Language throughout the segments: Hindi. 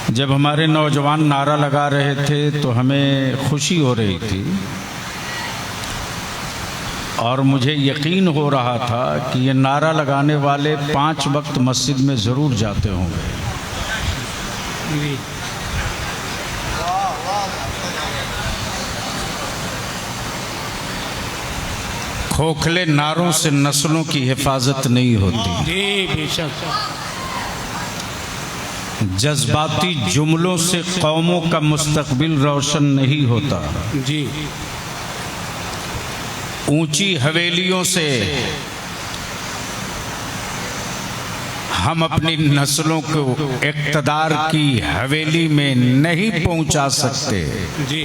जब हमारे नौजवान नारा लगा रहे थे तो हमें खुशी हो रही थी और मुझे यकीन हो रहा था कि ये नारा लगाने वाले 5 वक्त मस्जिद में ज़रूर जाते होंगे। खोखले नारों से नस्लों की हिफाजत नहीं होती, जी बेशक। जज्बाती जुमलों से कौमों का मुस्तकबिल रोशन नहीं होता, जी। ऊंची हवेलियों से हम अपनी नस्लों को इक़्तिदार की हवेली में नहीं पहुंचा सकते। जी।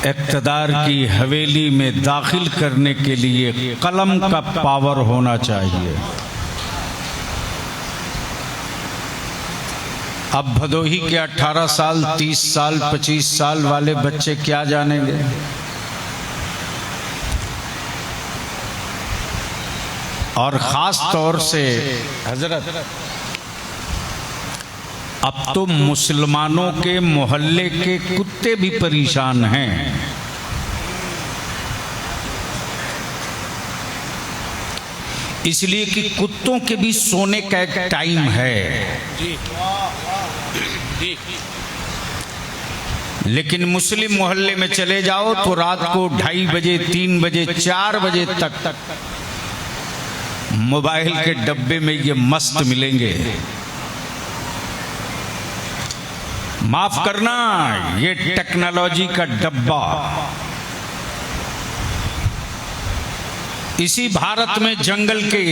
इक़्तिदार की हवेली में दाखिल करने के लिए कलम का पावर होना चाहिए। अब भदोही के 18 साल, 30 साल, 25 साल वाले बच्चे क्या जानेंगे? और ख़ास तौर से हजरत, अब तो मुसलमानों के मोहल्ले के कुत्ते भी परेशान हैं। इसलिए कि कुत्तों के भी सोने का एक टाइम है, जी। जी। लेकिन मुस्लिम मोहल्ले में चले जाओ तो रात को 2:30 बजे, 3 बजे, 4 बजे तक मोबाइल के डब्बे में ये मस्त मिलेंगे। माफ करना, ये टेक्नोलॉजी का डब्बा। इसी भारत में जंगल के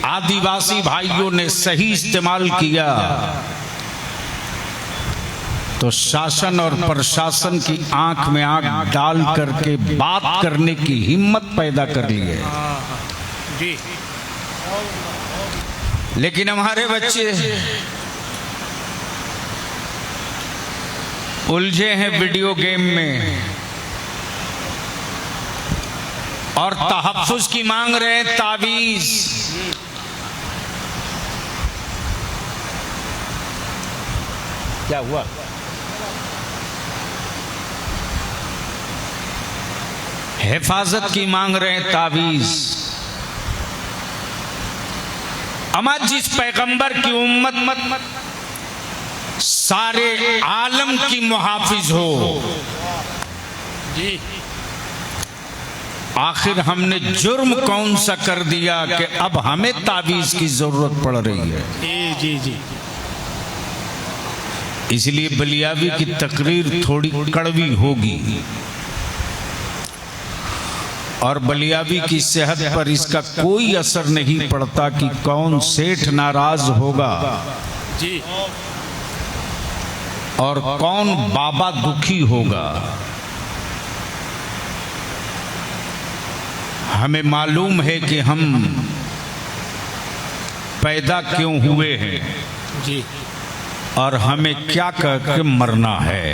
आदिवासी भाइयों ने सही इस्तेमाल किया तो शासन और प्रशासन की आंख में आंख डाल करके बात करने की हिम्मत पैदा कर ली है। जी। लेकिन हमारे बच्चे उलझे हैं वीडियो गेम में और तहफ्फुज की मांग रहे हैं तावीज। क्या हुआ? हिफाजत की मांग रहे हैं तावीज। अमा जिस पैगंबर की उम्मत सारे आलम की मुहाफिज हो, जी। आखिर हमने जुर्म कौन सा कर दिया कि अब हमें तावीज की जरूरत पड़ रही है? जी जी। इसलिए बलियावी की तकरीर थोड़ी कड़वी होगी और बलियावी की सेहत पर इसका कोई असर नहीं पड़ता कि कौन सेठ नाराज होगा जी और कौन बाबा दुखी होगा। हमें मालूम है कि हम पैदा क्यों हुए हैं जी और हमें क्या करके मरना है।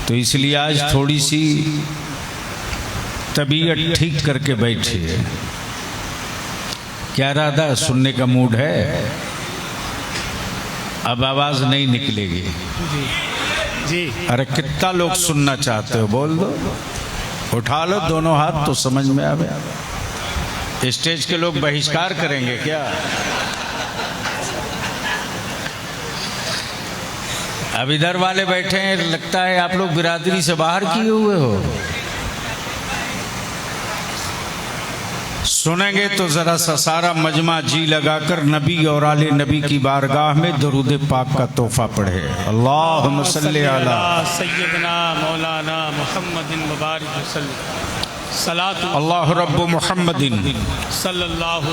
तो इसलिए आज थोड़ी सी तबीयत ठीक करके बैठिए। क्या इरादा सुनने का मूड है? अब आवाज नहीं निकलेगी। जी जी। अरे कितना लोग सुनना चाहते हो बोल दो, उठा लो दोनों हाथ तो समझ में आवे। स्टेज के लोग बहिष्कार करेंगे क्या? अब इधर वाले बैठे हैं, लगता है आप लोग बिरादरी से बाहर किए हुए हो। सुनेंगे तो जरा सा सारा मजमा जी लगाकर नबी और आले नबी की बारगाह में दरूद पाक का तोहफा पढ़े। अल्लाहुम्मा सल्ली अला सय्यदना मौलाना मुहम्मदिन मुबारक वसल्लम। सलातु अल्लाह रब्बु मुहम्मदिन सल्लल्लाहु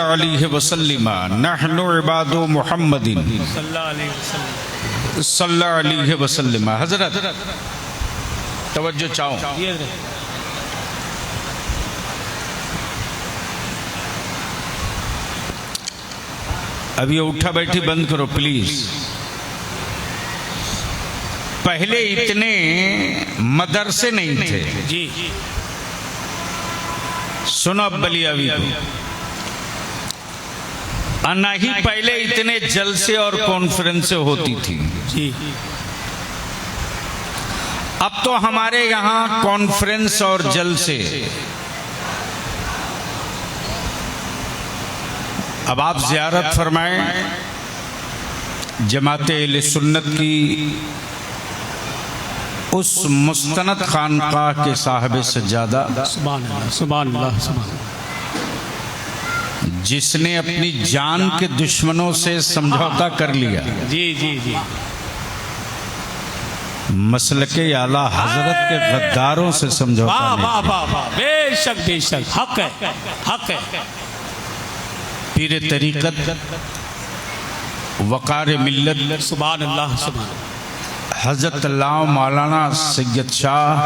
अलैहि वसल्लम नहनु इबादु मुहम्मदिन सल्लल्लाहु अलैहि वसल्लम। हजरत तवज्जो चाहो। अब ये उठा बैठी बंद करो प्लीज। पहले इतने मदरसे नहीं थे। जी। सुनो अब बलियावी को, नहीं पहले इतने जलसे और कॉन्फ्रेंस होती थी। जी अब तो हमारे यहाँ कॉन्फ्रेंस और जलसे। अब आप ज़ियारत फरमाएं जमात अहले सुन्नत की उस मुस्तनद खानकाह के साहिब सज्जादा, सुभान अल्लाह, सुभान अल्लाह, सुभान अल्लाह। जिसने अपनी जान के दुश्मनों से समझौता कर लिया। जी जी जी मसलके आला हजरत के गद्दारों से समझौता वाह नहीं वाह किया। वाह वाह, बेशक बेशक, हक है, हक है। पीर तरीकत, वकार मिल्लत, सुभान अल्लाह, सुभान अल्लाह। हजरत अल्लाह मौलाना सैयद शाह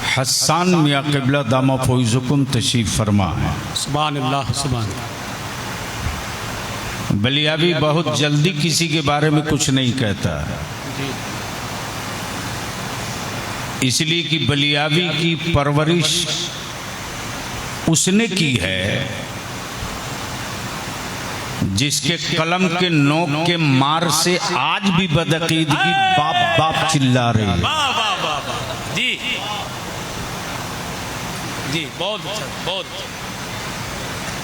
हसन मियाँ क़िबला दामा फौज़ुकुम तशरीफ़ फरमा है। सुभान अल्लाह, सुभान अल्लाह। बलियाबी बहुत जल्दी किसी के बारे में कुछ नहीं कहता, इसलिए कि बलियाबी की परवरिश उसने की है जिसके कलम के नोक के मार से आज भी बदअकीदगी बाप बाप चिल्ला रही है। वाह वाह वाह वाह, जी जी, बहुत अच्छा, बहुत अच्छा।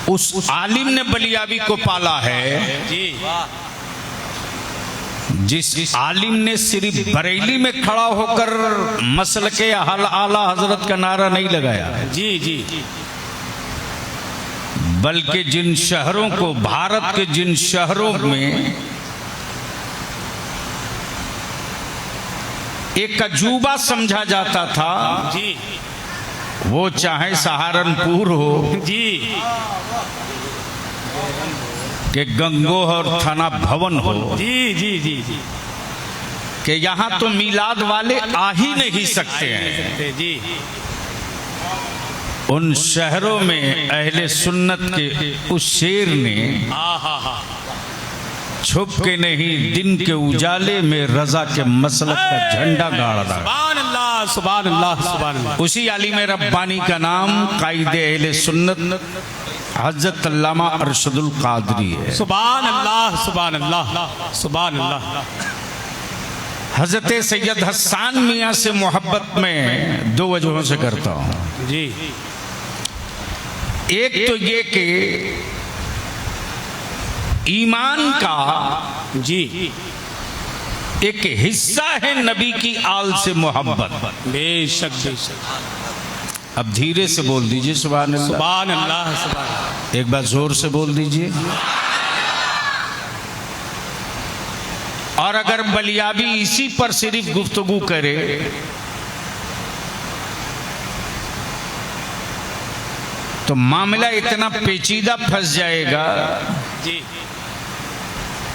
उस आलिम ने बलियाबी को पाला है जी जिस आलिम ने सिर्फ बरेली में खड़ा होकर मसलके अहल आला हजरत का नारा नहीं लगाया, जी जी बल्कि जिन शहरों को, भारत के जिन शहरों में एक अजूबा समझा जाता था, जी वो चाहे सहारनपुर हो जी कि गंगोह और थाना भवन हो, जी जी जी जी, कि यहाँ तो मिलाद वाले आ ही नहीं सकते हैं, जी उन शहरों में अहले सुन्नत के उस शेर ने हाँ हाँ हाँ, छुप के नहीं दिन के उजाले में रजा के मसलक का झंडा गाड़ रहा। सुभान अल्लाह, सुभान अल्लाह, सुभान अल्लाह। उसी आलिम रब्बानी का नाम कायदे अहले सुन्नत हजरत अल्लामा अरशदुल कादरी है। सुभान अल्लाह, सुभान अल्लाह, सुभान अल्लाह। हजरत सैयद हसन मियाँ से मोहब्बत में दो वजहों से करता हूँ। जी एक तो ये कि ईमान का जी एक हिस्सा है नबी की आल से मोहब्बत। बेशक बेशक। अब धीरे से बोल दीजिए सुभान अल्लाह। सुभान अल्लाह, सुभान अल्लाह। एक बार जोर से बोल दीजिए। और अगर बलियाबी इसी पर सिर्फ गुफ्तगू करे तो मामला इतना पेचीदा फंस जाएगा जी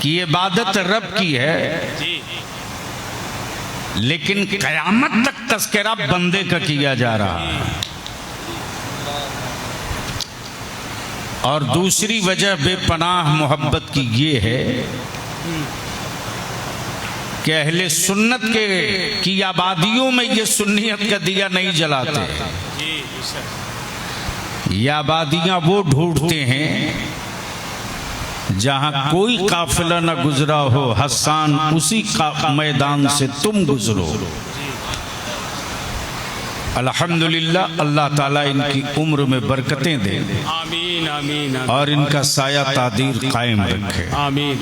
कि ये इबादत रब की है, जी लेकिन कयामत तक तस्करा बंदे का किया जा रहा है। और दूसरी वजह बेपनाह मोहब्बत की ये है कि अहले सुन्नत की आबादियों में ये सुन्नियत का दिया नहीं जलाते। जी बेशक। ये आबादियां वो ढूंढते हैं जहां कोई काफिला न गुजरा हो, हसन उसी का मैदान से तुम गुजरो। अल्हम्दुलिल्लाह, अल्लाह ताला इनकी उम्र में बरकतें दे आमीन आमीन और इनका साया तादीर कायम रखे। आमीन।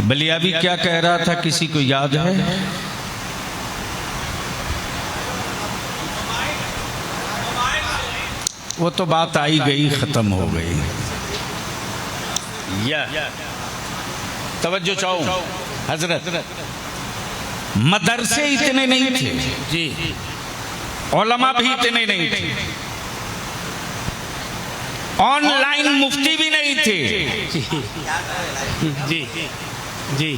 बलियाबी क्या कह रहा था, किसी को याद है? वो तो बात आई गई, खत्म हो गई। तवज्जो चाहो हजरत, मदरसे इतने नहीं थे जी, उलमा भी इतने नहीं थे, ऑनलाइन मुफ्ती भी नहीं थे। जी जी।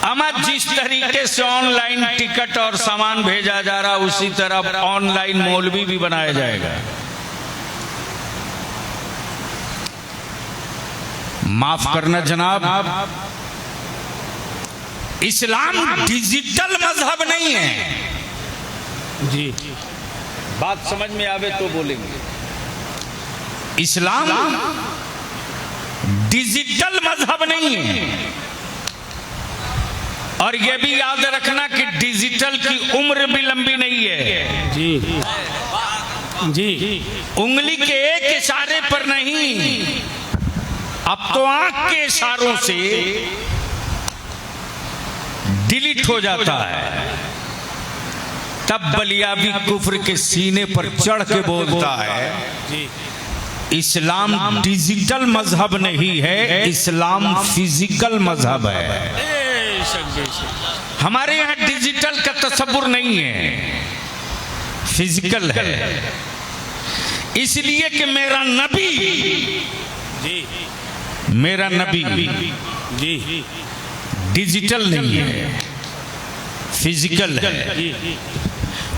अमा जिस तरीके से ऑनलाइन टिकट और सामान भेजा जा रहा, उसी तरह ऑनलाइन मौलवी भी बनाया जाएगा। माफ करना जनाब, इस्लाम डिजिटल मजहब नहीं है। जी बात समझ में आवे तो बोलेंगे। इस्लाम डिजिटल मजहब नहीं है, और यह भी याद रखना कि डिजिटल की उम्र भी लंबी नहीं है। जी जी। उंगली के एक इशारे पर नहीं, अब तो आंख के इशारों से डिलीट हो जाता है। तब बलियाबी कुफ्र के सीने पर चढ़ के बोलता है इस्लाम डिजिटल मजहब नहीं है, इस्लाम फिजिकल मजहब है। हमारे यहाँ डिजिटल का तस्वुर नहीं है, फिजिकल है। इसलिए कि मेरा नबी जी डिजिटल नहीं है, फिजिकल है।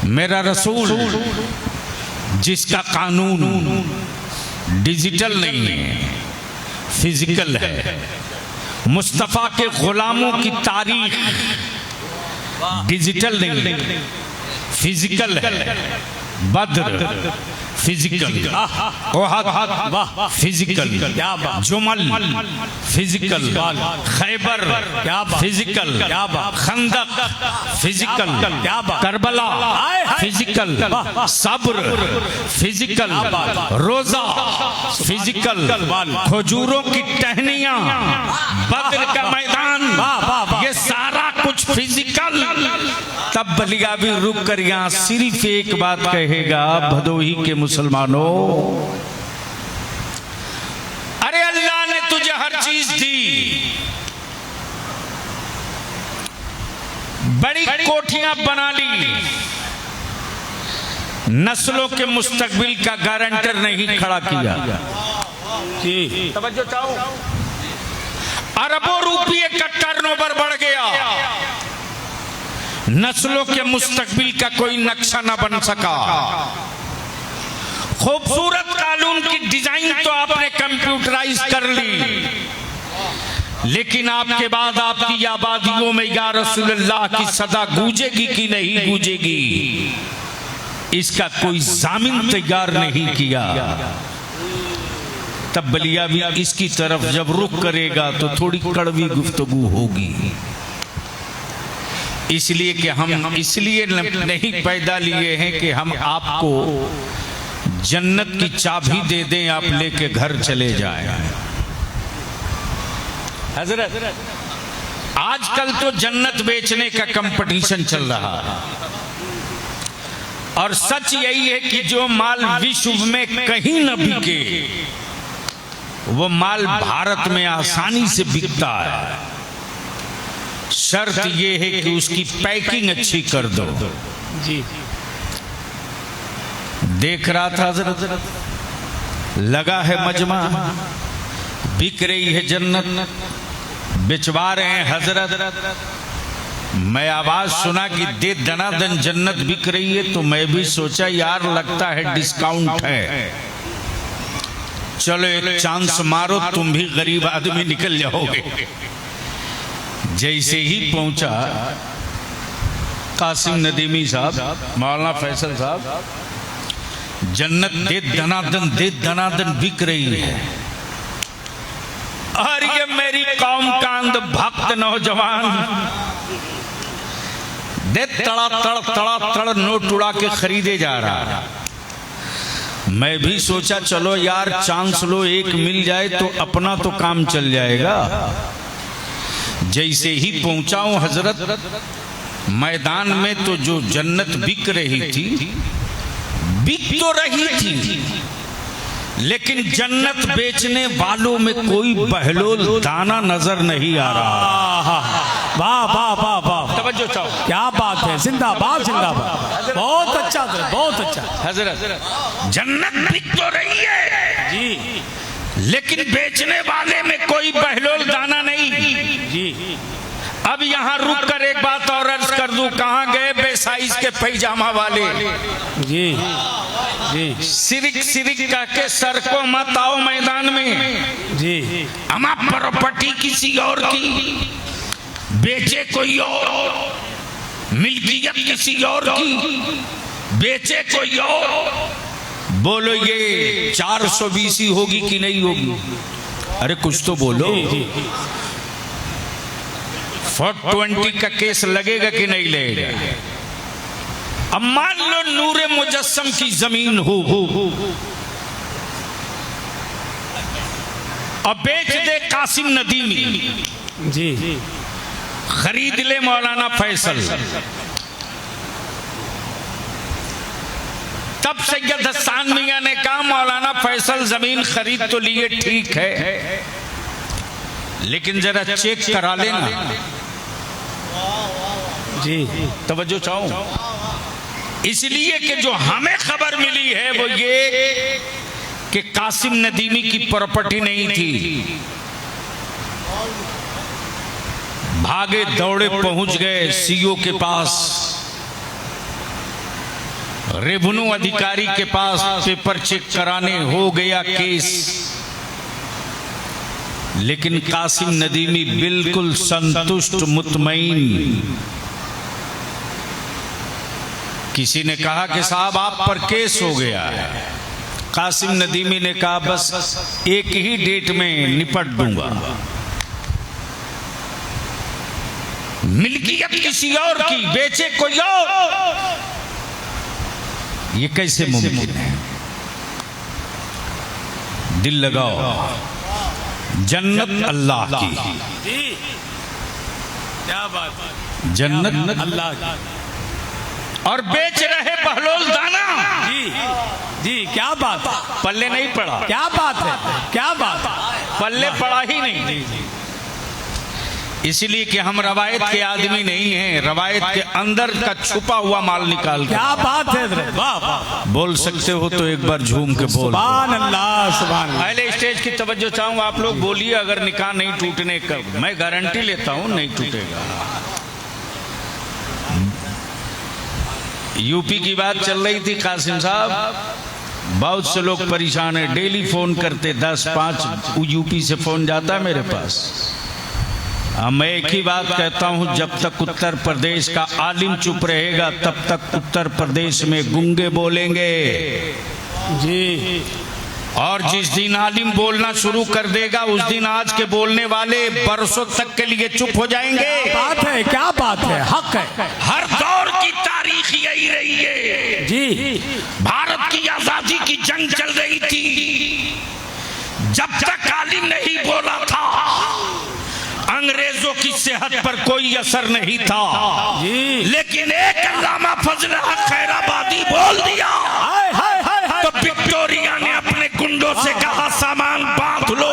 मेरा रसूल जिसका कानून डिजिटल नहीं है, फिजिकल है। मुस्तफा के गुलामों की तारीख डिजिटल नहीं, फिजिकल है। Badr physical, Uhud physical, Jamal physical, Khaibar physical, Khandaq physical, Karbala physical, सब्र फिजिकल, रोजा फिजिकल, खजूरों की टहनियां, बद्र का मैदान, ये सारा कुछ फिजिकल। तब बलियाबी रुक कर यहाँ सिर्फ एक बात कहेगा, भदोही के मुसलमानों, अरे अल्लाह ने तुझे हर चीज दी, बड़ी कोठियां बना ली, नस्लों के मुस्तकबिल का गारंटर नहीं खड़ा किया। तवज्जो चाहो, अरबों रुपये का टर्नओवर बढ़ गया, नस्लों के मुस्तकबिल का कोई नक्शा न बन सका। खूबसूरत कानून की डिजाइन तो आपने कंप्यूटराइज कर ली, लेकिन आपके बाद आपकी आबादियों में या रसूलुल्लाह की सदा गूंजेगी कि नहीं गूंजेगी, इसका कोई जामिन तैयार नहीं किया। तब बलियाबी इसकी तरफ जब रुख करेगा तो थोड़ी कड़वी गुफ्तगू होगी। इसलिए कि हम इसलिए नहीं पैदा लिए हैं कि हम आपको जन्नत की चाबी दे दें, आप लेके घर चले जाएं। हजरत, आजकल तो जन्नत बेचने का कंपटीशन चल रहा है, और सच यही है कि जो माल विश्व में कहीं न बिके, वो माल भारत में आसानी से बिकता है। शर्त ये है कि उसकी पैकिंग अच्छी कर दो। जी। देख रहा था हजरत, लगा है मजमा, बिक रही है जन्नत, बिचवा रहे हैं हजरत। मैं आवाज सुना कि दे दनादन जन्नत बिक रही है, तो मैं भी सोचा यार लगता है डिस्काउंट है, चलो एक चांस मारो, तुम भी गरीब आदमी निकल जाओगे। जैसे ही पहुंचा कासिम नदीमी साहब, मौलाना फैसल साहब, जन्नत दे दनादन बिक रही है। और ये मेरी कौम का अंध भक्त नौजवान दे तड़ा नोट उड़ा के खरीदे जा रहा। मैं भी सोचा चलो यार चांस लो, एक मिल जाए तो अपना तो काम चल जाएगा। जैसे ही पहुंचा हूं हजरत, मैदान में तो जो जन्नत बिक रही थी, बिक तो रही थी, लेकिन जन्नत बेचने वालों में कोई बहलोल दाना नजर नहीं आ रहा। वाह वाह वाह वाह, तवज्जो चाहो, क्या बात है, जिंदाबाद जिंदाबाद, बहुत अच्छा बहुत अच्छा। हजरत, जन्नत बिक तो रही है जी, लेकिन बेचने वाले में कोई बहलोल दाना नहीं जी। अब यहाँ रुक कर एक बात और अर्ज कर दूं, कहाँ गए बेसाइज के पैजामा वाले? जी जी। सिरिक कह के सर को मत आओ मैदान में। जी। हमा प्रॉपर्टी किसी और की, बेचे कोई और, मिल्कियत किसी और की, बेचे कोई और, बोलो ये 420 होगी कि नहीं होगी? अरे कुछ तो बोलो। 420 का केस लगेगा कि नहीं लगेगा? अब मान लो नूरे मुजस्सम की जमीन हो और बेच दे कासिम नदीमी जी, खरीद ले मौलाना फैसल, तब सैयद हसन मियां ने कहा मौलाना फैसल जमीन खरीद तो लिए ठीक है, लेकिन जरा चेक करा लेना। जी, तवज्जो चाहूं, इसलिए कि जो हमें खबर मिली है वो ये कि कासिम नदीमी की प्रॉपर्टी नहीं थी। भागे दौड़े पहुंच गए सीओ के पास, रेवेन्यू अधिकारी के पास, पेपर चेक कराने, हो गया केस। लेकिन कासिम नदीमी बिल्कुल संतुष्ट मुतमईन। किसी ने कहा कि साहब आप पर केस हो गया है। कासिम नदीमी ने कहा बस एक ही डेट में निपट दूंगा। मिल्कियत किसी और की, बेचे कोई और, ये कैसे मुमकिन है? दिल लगाओ, जन्नत अल्लाह की, जी, क्या बात है, जन्नत अल्लाह की। और बेच रहे बहलोल दाना। जी, जी, क्या बात है, पल्ले नहीं पड़ा। क्या बात है, क्या बात है, पल्ले पड़ा ही नहीं। इसलिए कि हम रवायत के आदमी नहीं हैं, रवायत के अंदर का छुपा हुआ माल निकाल के। क्या बात है, वाह वाह, बोल सकते हो तो एक बार झूम के बोल। सुभान अल्लाह, सुभान अल्लाह। पहले स्टेज की तवज्जो चाहूँ, आप लोग बोलिए अगर निकाह नहीं टूटने का, मैं गारंटी लेता हूँ नहीं टूटेगा। यूपी की बात चल रही थी कासिम साहब, बहुत से लोग परेशान है, डेली फोन करते, 10-5 यूपी से फोन जाता है मेरे पास। मैं एक ही बात कहता हूं, जब तक उत्तर प्रदेश का आलिम चुप रहेगा तब तक उत्तर प्रदेश में गूंगे बोलेंगे। जी, और जिस दिन आलिम बोलना शुरू कर देगा उस दिन आज के बोलने वाले बरसों तक के लिए चुप हो जाएंगे। बात है, क्या बात है, हक है। हर दौर की तारीख यही रही है। जी, भारत की आजादी की जंग चल रही थी, जब तक आलिम नहीं बोला था अंग्रेजों की सेहत पर कोई असर नहीं था। जी, लेकिन एक अल्लामा फजल हक खैराबादी बोल दिया, हाय हाय हाय हाय, तो विक्टोरिया ने अपने गुंडों से कहा सामान बांध लो,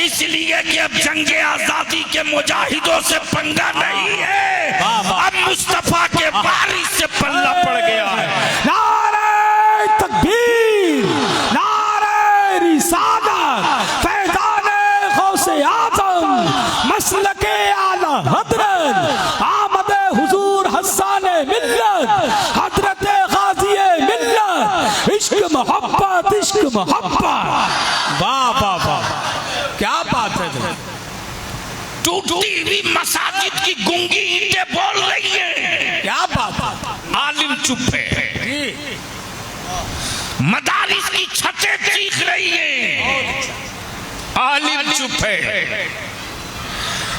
इसलिए कि अब जंगे आजादी के मुजाहिदों से पंगा नहीं है, अब मुस्तफा के वारिस से पल्ला पड़ गया है। नारे तकबीर, नारे रिसालत, फैज़ाने गौसे आज़म, मसलके आला हज़रत, आमदे हुजूर हस्साने मिल्लत, हज़रत गाज़िए मिल्लत, इश्क मोहब्बत, इश्क मोहब्बत। वाह वाह वाह, क्या बात है। टूटी हुई मसाजिद की गूंगी ईंटें बोल रही है। क्या बात है, आलिम चुप है। मदारिस की छतें चीख रही हैं, आलिम चुप है।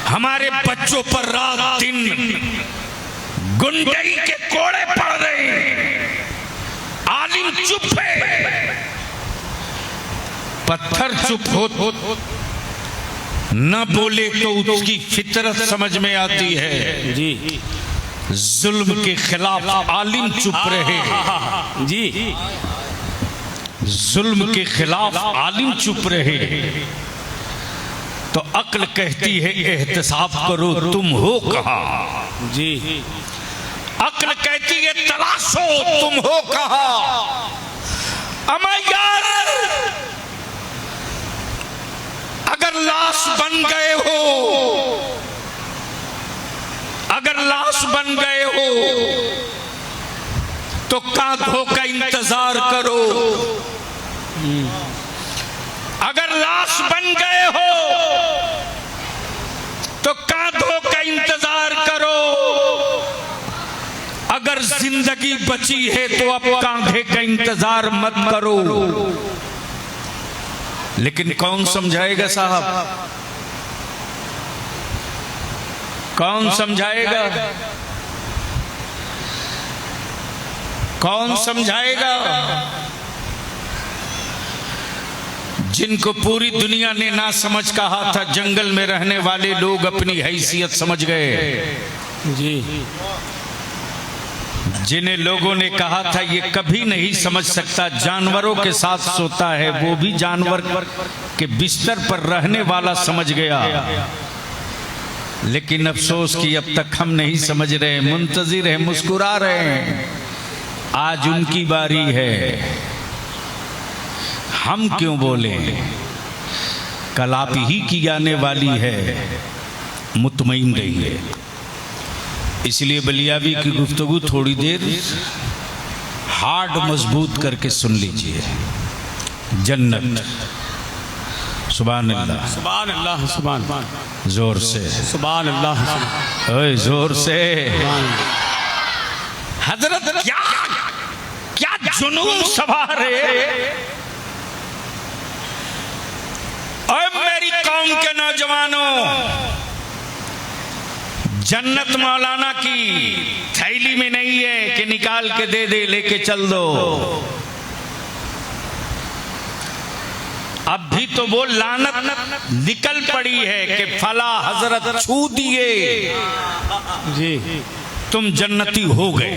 हमारे बच्चों पर रात दिन गुंडई के कोड़े पड़ रहे हैं, आलिम चुप है। पत्थर चुप हो न बोले तो उसकी फितरत समझ में आती है। जी, जुल्म के खिलाफ आलिम चुप रहे। जी, जुल्म के खिलाफ आलिम चुप रहे तो अक्ल कहती है एहतिसाब करो, तुम हो कहाँ। जी, अक्ल कहती है तलाशो, तुम हो कहाँ। अमा यार अगर लाश बन गए हो, अगर लाश बन गए हो तो कांधों का इंतजार करो। अगर लाश बन गए हो तो कांधों का इंतजार करो। अगर जिंदा जिंदगी बची है तो अब कांधे का इंतजार मत करो। लेकिन कौन समझाएगा साहब, कौन समझाएगा, कौन समझाएगा? जिनको पूरी दुनिया ने ना समझ कहा था, जंगल में रहने वाले लोग अपनी हैसियत समझ गए जी। जिन्हें लोगों ने कहा था ये कभी नहीं समझ सकता, जानवरों के साथ सोता है, वो भी जानवर के बिस्तर पर रहने वाला समझ गया। लेकिन अफसोस कि अब तक हम नहीं समझ रहे, मुंतजिर है, मुस्कुरा रहे हैं। आज उनकी बारी है, हम क्यों बोले? कल आप ही की आने वाली है, मुतमईन रहिए। इसलिए बलियावी की गुफ्तगू थोड़ी देर हार्ड मजबूत करके सुन लीजिए। जन्नत, सुभान अल्लाह, सुभान अल्लाह, सुभान अल्लाह, जोर से सुभान अल्लाह, ओए जोर से। हजरत क्या क्या जुनून सवार है। और मेरी कौम के नौजवानों, जन्नत मौलाना की थैली में नहीं है कि निकाल के दे दे, लेके चल दो। अब भी तो वो लानत निकल पड़ी है कि फला हजरत छू दिए जी, तुम जन्नती हो गए।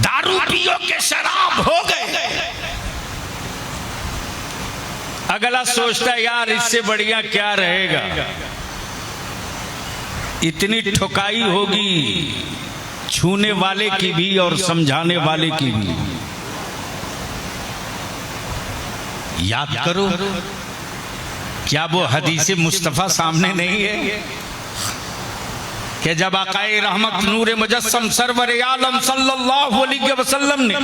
दारू पियो के शराब हो गए। अगला सोचता है यार इससे बढ़िया क्या रहेगा। इतनी ठुकाई होगी छूने वाले की भी और समझाने वाले की भी। याद करो, क्या वो हदीस मुस्तफा सामने नहीं है कि जब आकाए रहमत नूर मुजस्सम सरवर आलम सल्लल्लाहु अलैहि वसल्लम ने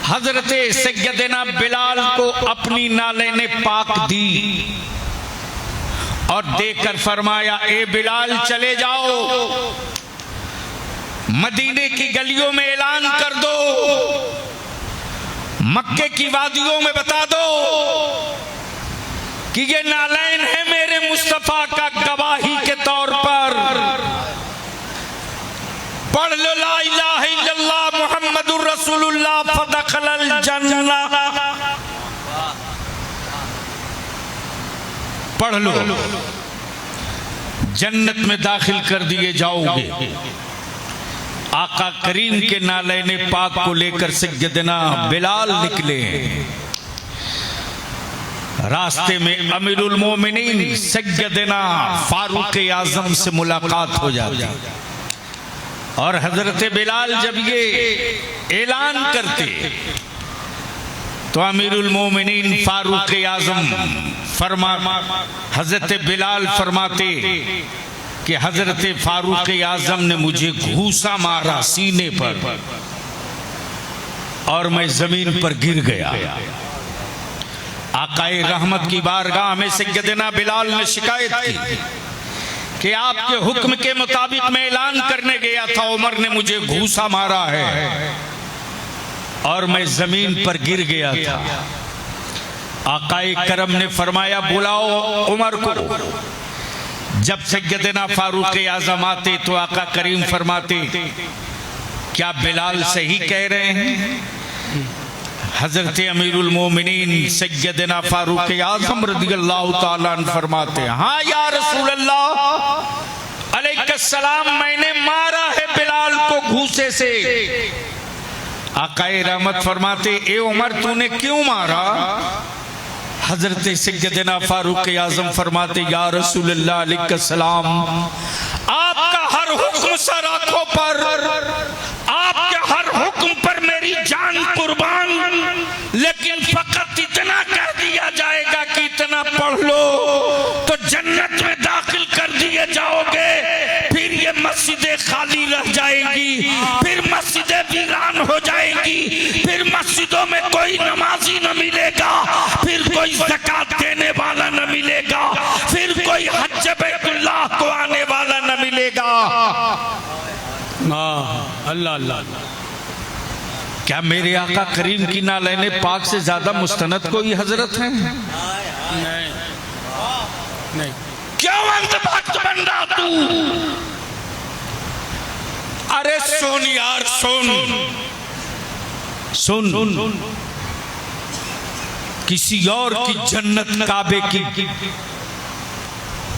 हजरत सैयदना बिलाल को अपनी नाले पाक दी और देकर फरमाया, ए बिलाल चले जाओ, मदीने की गलियों में ऐलान कर दो, मक्के की वादियों में बता दो कि ये नालैन है मेरे मुस्तफा का गवाही के तौर पर। पढ़ लो ला इलाहा इल्लल्लाह मुहम्मदुर रसूलुल्लाह फदखलल जन्नह। पढ़ लो, जन्नत में दाखिल कर दिए जाओगे। आका करीम के नालैने पाक को लेकर सैयदना बिलाल निकले। रास्ते में अमीरुल मोमिनीन सैयदना फारूक आजम से मुलाकात हो जाती और हजरत बिलाल जब ये ऐलान करते तो अमीरुल मोमिनीन फारूक आजम हजरत बिलाल फरमाते कि हजरत फारूक आजम ने मुझे घूसा मारा सीने पर और मैं जमीन पर गिर गया। आकाए रहमत की बारगाह में सैयदना बिलाल ने शिकायत की कि आपके हुक्म के मुताबिक मैं ऐलान करने गया था, उमर ने मुझे घूसा मारा है और मैं जमीन पर गिर गया था। आकाए करम ने फरमाया, बुलाओ उमर को। जब सैयदना फारूक आजम आते तो आका करीम फरमाते, क्या बिलाल सही कह रहे हैं? हजरत अमीरुल मोमिनीन सैयदना फारूक आजम रज़ियल्लाहु ताला अन्हु फरमाते हैं, हाँ या रसूल अल्लाह अलैहिस्सलाम, मैंने मारा है बिलाल को घूसे से। आकाए रहमत फरमाते, ए उमर तूने क्यों मारा? हजरत सैयदना फारूक आजम फरमाते, या रसूल अल्लाह अलैहिस्सलाम, आपका हर हुक्म सर आंखों पर, आपके हर हुक्म पर मेरी जान कुर्बान, लेकिन फकत इतना कह दिया जाएगा कि इतना पढ़ लो तो जन्नत में दाखिल कर दिए जाओगे। फिर ये मस्जिदें खाली रह जाएंगी, फिर मस्जिदें वीरान हो जाएंगी, फिर मस्जिदों में कोई नमाजी न मिलेगा, फिर कोई ज़कात देने वाला न मिलेगा, फिर कोई हज बैतुल्लाह को आने वाला न मिलेगा। जा। अल्लाह अल्लाह। क्या मेरे आका करीम की नालैने पाक से ज्यादा मुस्तनद कोई हजरत है? नहीं नहीं। क्यों अंधभक्त बन रहा तू? अरे सुन यार, सुन किसी और की जन्नत काबे की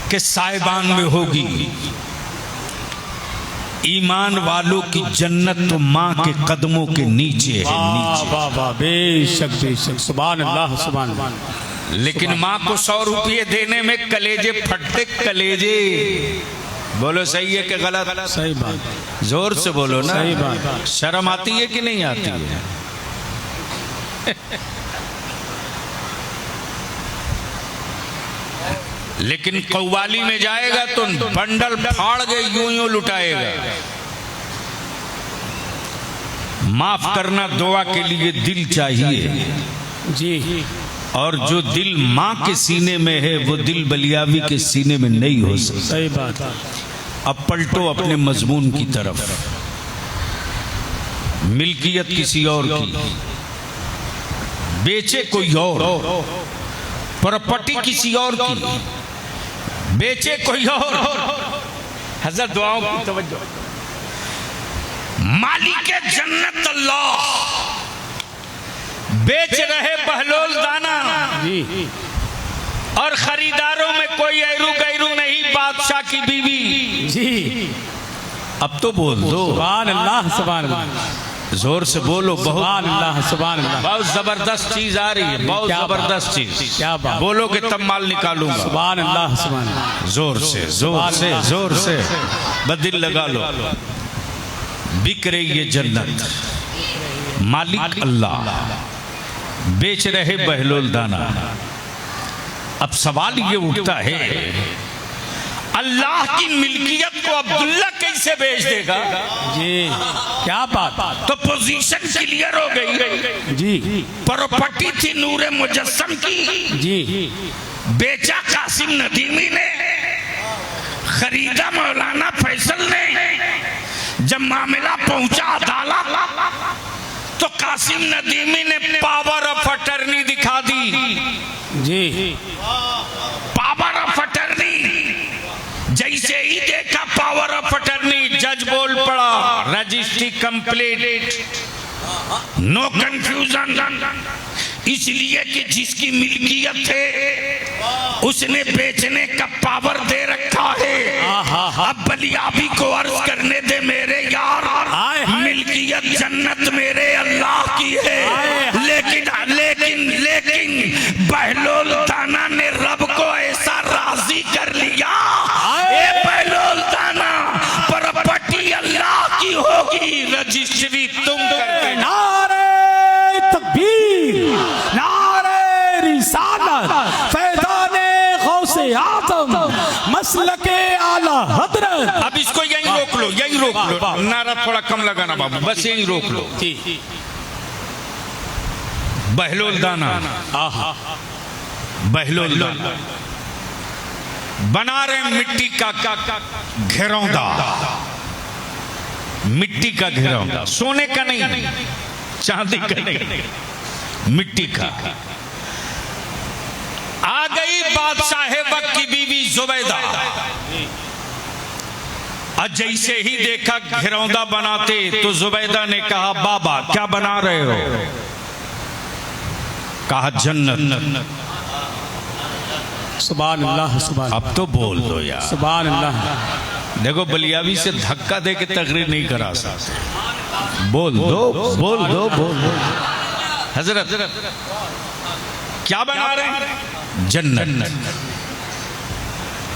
के साहिबान में होगी। ईमान वालों की जन्नत तो माँ के कदमों के नीचे है, नीचे। वाह वाह, बेशक बेशक, सुभान अल्लाह सुभान अल्लाह। लेकिन माँ को 100 रुपये देने में कलेजे फटते, कलेजे। बोलो सही है कि गलत? सही बात। जोर से बोलो ना। सही बात। शर्म आती है कि नहीं आती है? लेकिन कव्वाली में जाएगा तो बंडल फाड़ के यूं यूं लुटाएगा। माफ करना दुआ के लिए दिल चाहिए जी। और जो दिल माँ के सीने में है वो दिल बलियावी के सीने में नहीं हो सकता। सही बात। अब पलटो अपने मजमून की तरफ। मिल्कियत किसी और की, बेचे कोई और। प्रॉपर्टी किसी और की, बेचे कोई और। हज़रत दुआओं की तवज्जो। मालिक जन्नत अल्लाह बेच रहे बहलोल दाना जी। और खरीदारों में कोई ऐरू गैरू नहीं, बादशाह की बीवी जी। अब तो बोल दो सुभान अल्लाह सुभान अल्लाह। जोर से बोलो। सुभान अल्लाह सुभान अल्लाह। बहुत जबरदस्त चीज आ रही है, बहुत जबरदस्त चीज। क्या बात। बोलोगे तब माल निकालूंगा। सुभान अल्लाह सुभान अल्लाह। जोर से जोर से जोर से बदिल लगा लो। बिक रही है जन्नत, मालिक अल्लाह, बेच रहे बहलोल दाना। अब सवाल ये उठता है, अल्लाह की मिल्कियत को अब्दुल्ला कैसे बेच देगा? जी क्या बात। तो पोजीशन क्लियर हो गई जी। प्रॉपर्टी थी नूरे मुजस्सम की जी। बेचा कासिम नदीमी ने, खरीदा मौलाना फैसल ने। जब मामला पहुंचा अदालत तो कासिम नदीमी ने पावर ऑफ अटर्नी दिखा दी। जी। पावर ऑफ अटर्नी जैसे ही देखा पावर ऑफ अटर्नी, जज बोल पड़ा रजिस्ट्री कंप्लीट, नो कंफ्यूजन। इसलिए कि जिसकी मिल्कियत है उसने बेचने का पावर दे रखा है। अब बलियाबी को अर्ज करने दे मेरे यार, मिल्कियत जन्नत मेरे अल्लाह की है। लेकिन लेकिन लेकिन बहलोल दाना ने रब को ऐसा राजी कर लिया, ए बहलोल दाना प्रॉपर्टी अल्लाह की होगी, रजिस्ट्री तुम करके। नारे तकबीर, नारे रिसालत, फैज़ाने गौसे आज़म, मसलके आला हज़रत। अब इसको यहीं रोक लो, यहीं रोक लो। नारा थोड़ा कम लगाना बाबू, बस यहीं रोक लो। बहलोल दाना, बहलोल दाना बना रहे मिट्टी का घेरौंदा, मिट्टी का घेरौंदा, सोने का नहीं, चांदी का नहीं, मिट्टी का। आ गई बादशाह वक्त की बीवी जुबैदा। और जैसे ही देखा घेरौंदा बनाते तो जुबैदा ने कहा, बाबा क्या बना रहे हो? कहा जन्नत। सुभान अल्लाह सुभान। अब तो बोल दो यार। सुभान अल्लाह। देखो बलियावी से धक्का दे के तकरीर नहीं करा सकते। बोल दो बोल दो बोल दो। हजरत क्या बना रहे हैं? जन्नत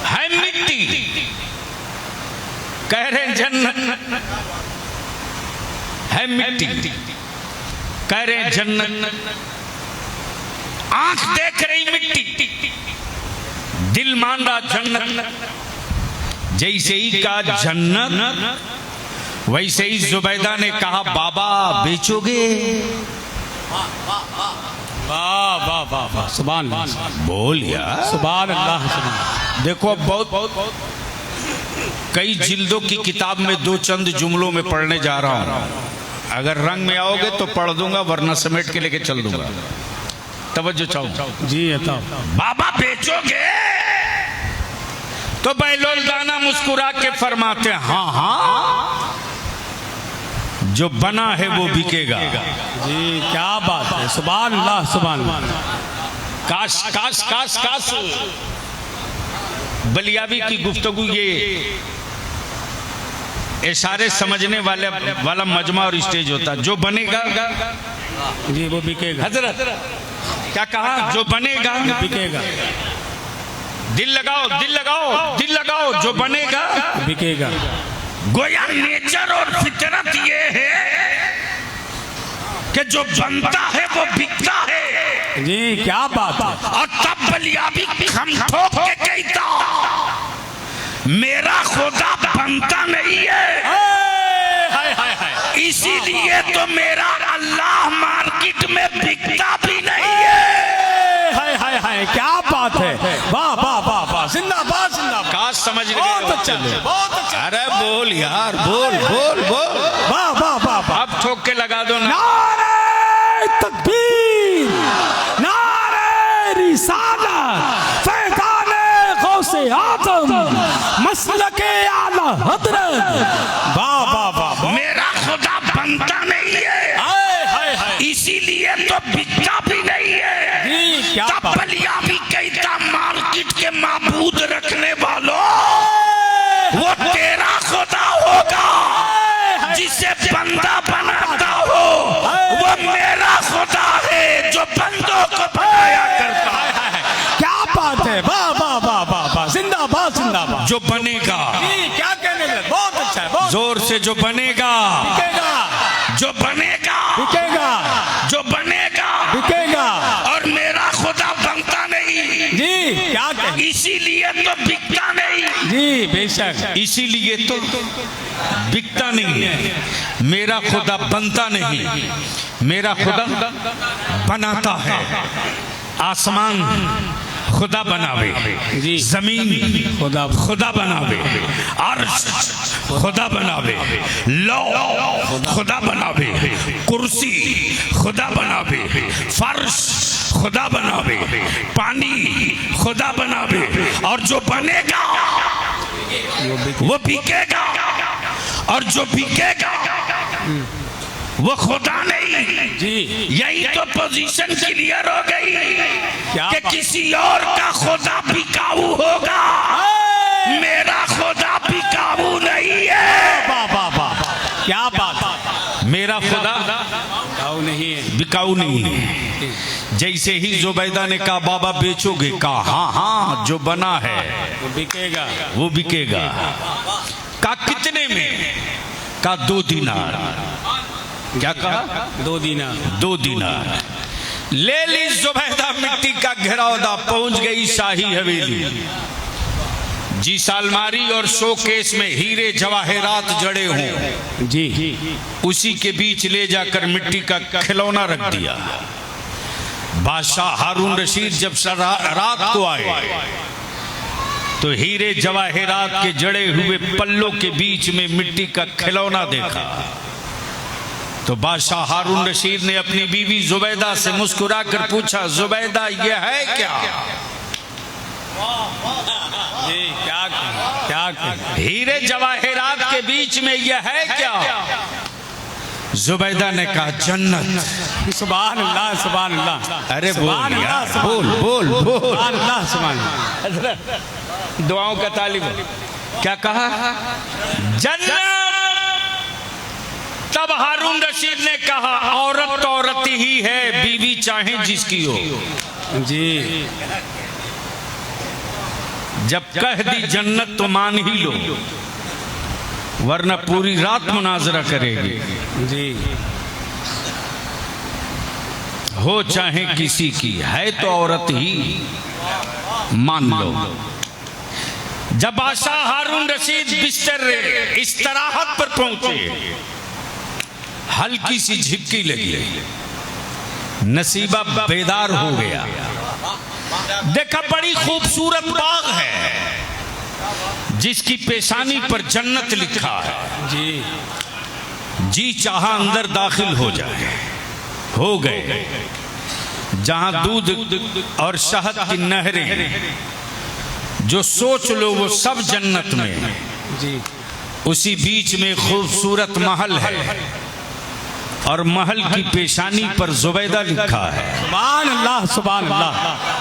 है, मिट्टी कह रहे हैं, जन्नत है, मिट्टी कह रहे हैं, जन्नत। आंख देख रही मिट्टी, दिल मान रहा जन्नत। जैसे ही कहा जन्नत, वैसे ही जुबैदा ने कहा, बाबा बेचोगे? वाह वाह वाह वाह, सुभान अल्लाह। बोल यार सुभान अल्लाह। देखो बहुत कई जिल्दों की किताब में दो चंद जुमलों में पढ़ने जा रहा हूं। अगर रंग में आओगे तो पढ़ दूंगा, वरना समेट के लेके चल दूंगा। तवज्जो चाहूं जी तो बाबा बेचोगे तो बैलोल दाना मुस्कुरा के फरमाते हैं हाँ हाँ, जो बना है वो बिकेगा। जी क्या बात है, सुभान अल्लाह सुभान अल्लाह। काश काश काश काश बलियाबी की गुफ्तगू ये इशारे समझने वाला मजमा और स्टेज होता। जो बनेगा जी वो बिकेगा। हजरत क्या कहा? जो बनेगा बिकेगा। दिल लगाओ दिल लगाओ दिल लगाओ, जो बनेगा बिकेगा। गोया नेचर और फितरत ये है कि जो बनता है वो बिकता है। जी क्या बात है। और तब बलियाबी खम ठोक के कहता मेरा खुदा बनता नहीं है, हाय हाय हाय। इसीलिए तो मेरा अल्लाह मार्केट में बिकता भी नहीं है। हाय हाय हाय क्या बात है, वाह वाह वाह वाह, जिंदाबाद जिंदाबाद। काश समझ गए। बहुत अच्छा बहुत अच्छा। अरे बोल यार, बोल बोल बोल। वाह वाह वाह वाह। अब ठोक के लगा दो ना। नारे तकबीर, नारे रिसालत, फैज़ाने गौसे आज़म, मसलके आला हज़रत। वाह वाह वाह। मेरा खुदा बनता नहीं है, हाय हाय हाय। इसीलिए तो बिकता भी नहीं है। जी क्या तब बात। बलियाबी कहता मार्केट के माबूद रखने वालों, वो तेरा खुदा होगा जिसे बंदा बनाता हो, वो मेरा खुदा है जो बंदों को बनाया करता है। क्या बात है, वाह वाह वाह वाह वाह, जिंदाबाद जिंदाबाद। जो बनेगा, जी क्या कहने लगे, बहुत अच्छा है, बहुत जोर से जो बनेगा, बिकेगा जो बनेगा, बिकेगा जो बनेगा, बिकेगा। और मेरा खुदा बनता नहीं, जी क्या कहें। इसीलिए तो बिकता नहीं। जी बेशक। इसीलिए तो बिकता नहीं है। मेरा खुदा बनता नहीं, मेरा खुदा बनाता है। आसमान खुदा बनावे, जी जमीन खुदा खुदा बनावे, अर्श खुदा बनावे, लौ खुदा बनावे, कुर्सी खुदा बनावे, फर्श खुदा बनावे, पानी खुदा बनावे, और जो बनेगा वो बिकेगा, और जो बिकेगा वो खुदा नहीं। जी यही तो पोजीशन क्लियर हो गई क्या कि बात। किसी और का खुदा बिकाऊ होगा, मेरा खुदा बिकाऊ नहीं है। वाह वाह वाह, क्या बात। मेरा खुदा बिकाऊ नहीं है। बिकाऊ नहीं है। जैसे ही जुबैदा ने कहा बाबा बेचोगे, कहा हाँ हाँ, जो बना है वो बिकेगा। वो बिकेगा। कहा कितने में? कहा 2 दिनार। क्या कहा? 2 दिनार। 2 दिनार। ले ली जुबैदा मिट्टी का घिरौदा, पहुंच गई शाही हवेली। जिस अलमारी और शोकेस में हीरे जवाहरात जड़े हों, जी उसी के बीच ले जाकर मिट्टी का खिलौना रख दिया। बादशाह हारून रशीद जब रात को आए तो हीरे जवाहरात के जड़े हुए पल्लों के बीच में मिट्टी का खिलौना देखा। तो बादशाह हारून रशीद ने अपनी बीवी जुबैदा से मुस्कुरा कर पूछा, जुबैदा ये है क्या? जी क्या हीरे जवाहरात के बीच में यह है क्या? जुबैदा ने कहा जन्नत। सुभान अल्लाह सुभान अल्लाह। अरे बोल सुभान अल्लाह, यार, सुभान बोल अल्लाह। बोल बोल। सुभान अल्लाह सुभान अल्लाह। दुआओं का तालिब। क्या कहा? जन्नत। तब हारून रशीद ने कहा औरत तो औरत ही है, बीवी चाहे जिसकी हो। जी जब कह दी जन्नत तो मान ही लो, वरना पूरी रात मुनाजरा करेगी। जी हो चाहे किसी की, है तो औरत ही, मान लो। जब बादशाह हारून रशीद बिस्तर इस्तराहत पर पहुंचे, हल्की सी झिपकी लगी। नसीबा बेदार हो गया। देखा बड़ी खूबसूरत बाग है, जिसकी पेशानी पर जन्नत लिखा है, जी चाहा अंदर दाखिल हो जाए, हो गए। जहां दूध और शहद की नहरें, जो सोच लो वो सब जन्नत में जी। उसी बीच में खूबसूरत महल है और महल की पेशानी पर जुबैदा लिखा है। सुभान अल्लाह, सुभान अल्लाह,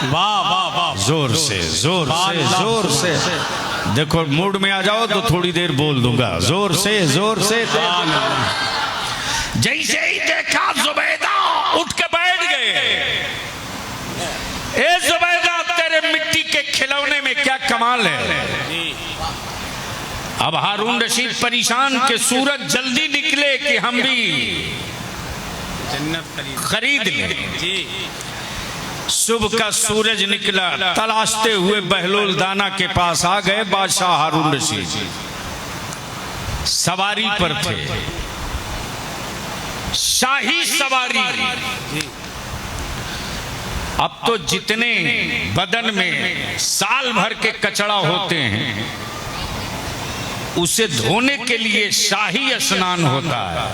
वाह वाह वाह, जोर से जोर से जोर से। देखो मूड में आ जाओ तो थोड़ी देर बोल दूंगा, जोर से जोर से। जैसे ही देखा जुबैदा उठ के बैठ गए। ए जुबैदा, तेरे मिट्टी के खिलौने में क्या कमाल है। अब हारून रशीद परेशान के सूरज जल्दी निकले कि हम भी जन्नत खरीद लें। सुबह का सूरज निकला, तलाशते हुए बहलोल दाना के पास आ गए। बादशाह हारून रशीद सवारी पर थे, शाही सवारी। अब तो जितने बदन में साल भर के कचड़ा होते हैं उसे धोने के लिए शाही स्नान होता है।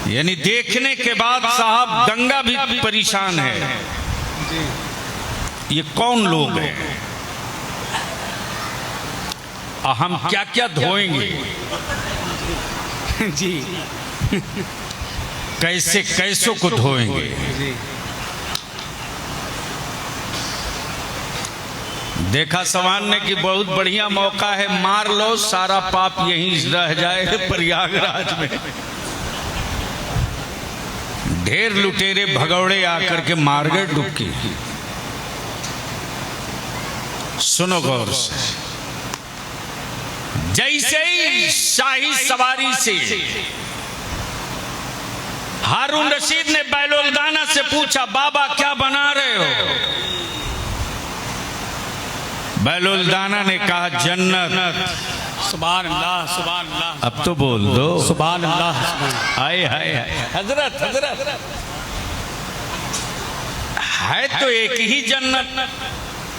यानी देखने के बाद साहब गंगा भी परेशान है, ये कौन लोग हैं, हम क्या क्या धोएंगे जी, कैसे कैसों को धोएंगे। देखा सवान ने कि बहुत बढ़िया मौका है, मार लो, सारा पाप यहीं रह जाए प्रयागराज में। ढेर लुटेरे भगौड़े आकर के मार गए डुबकी। सुनो गौर से, जैसे ही शाही सवारी से हारून रशीद ने बहलोल दाना से पूछा, बाबा क्या बना रहे हो। बहलोल दाना ने कहा, जन्नत। सुभान अल्लाह, सुभान अल्लाह। अब तो बोल दो, सुभान अल्लाह। आए हाय हजरत, हजरत है तो एक ही जन्नत,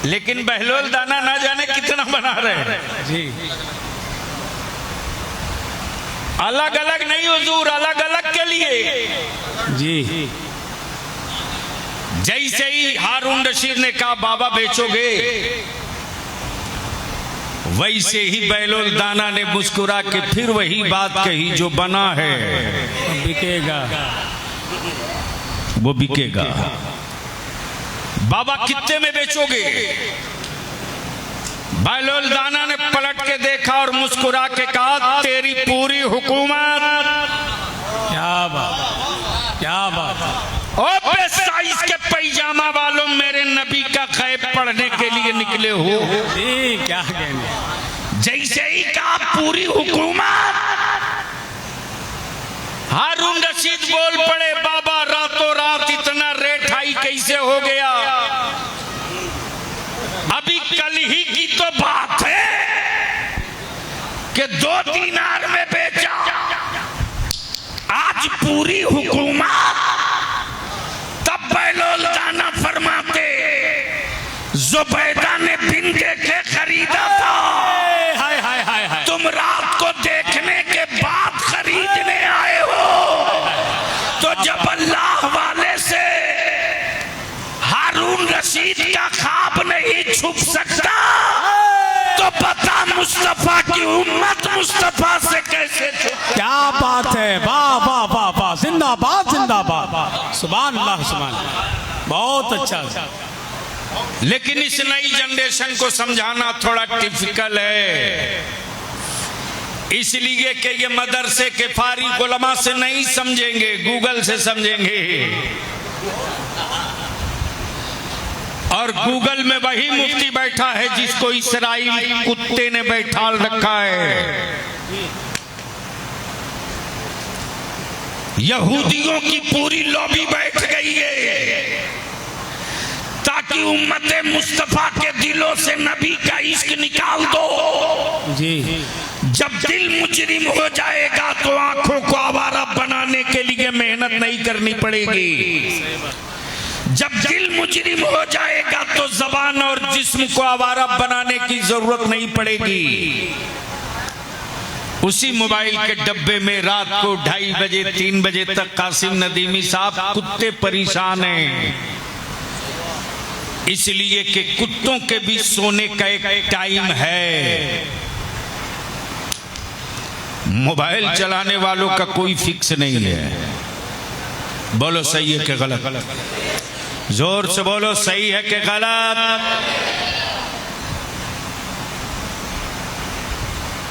लेकिन बहलोल दाना ना जाने कितना बना रहे हैं जी। अलग अलग नहीं हुजूर, अलग अलग के लिए जी। जैसे ही हारून रशीद ने कहा, बाबा बेचोगे, वैसे ही बहलोल दाना ने मुस्कुरा के फिर वही बात कही, जो बना है बिकेगा, वो बिकेगा। बाबा कितने में बेचोगे। बहलोल दाना ने पलट के देखा और मुस्कुरा के कहा, तेरी पूरी हुकूमत। क्या बात, क्या बात। और साइज के पैजामा वालों, मेरे नबी का खैब पढ़ने के लिए निकले हो। क्या कहने। जैसे ही कहा पूरी हुकूमत, हारून रशीद बोल पड़े, बाबा रातों रात इतना रेट हाई कैसे हो गया। अभी कल ही की तो बात है कि 2 दीनार में बेचा, आज पूरी हुकूमत। तब बहलोल दाना फरमाते, जुबैदा ने बिन देखे खरीदा था, हाय हाय हाय हाय। तुम रात को देखने के बाद खरीदने आए हो। तो जब अल्लाह वाले से हारून रशीद का ख्वाब नहीं छुप सकता, तो बता मुस्तफा की उम्मत मुस्तफा से कैसे छुप। क्या बात है, वाह वाह वाह वाह, जिंदाबाद जिंदाबाद, सुभान अल्लाह, सुभान अल्लाह। बहुत अच्छा। लेकिन इस नई जनरेशन को समझाना थोड़ा टिपिकल है, इसलिए कि ये मदरसे के फारिग उलमा से नहीं समझेंगे, गूगल से समझेंगे। और गूगल में वही मुफ्ती बैठा है जिसको इसराइल कुत्ते ने बैठा रखा है। यहूदियों की पूरी लॉबी बैठ गई है ताकि उम्मते मुस्तफा के दिलों से नबी का इश्क निकाल दो जी। जब दिल मुजरिम हो जाएगा तो आंखों को आवारा बनाने के लिए मेहनत नहीं करनी पड़ेगी। जब दिल मुजरिम हो जाएगा तो जबान और जिस्म को आवारा बनाने की जरूरत नहीं पड़ेगी। उसी मोबाइल के डब्बे में रात को 2:30 बजे 3 बजे तक कासिम नदीमी साहब कुत्ते परेशान हैं, इसलिए कि कुत्तों के भी सोने का एक टाइम है। मोबाइल चलाने वालों का कोई फिक्स नहीं है। बोलो सही है कि गलत? जोर से बोलो, सही है कि गलत?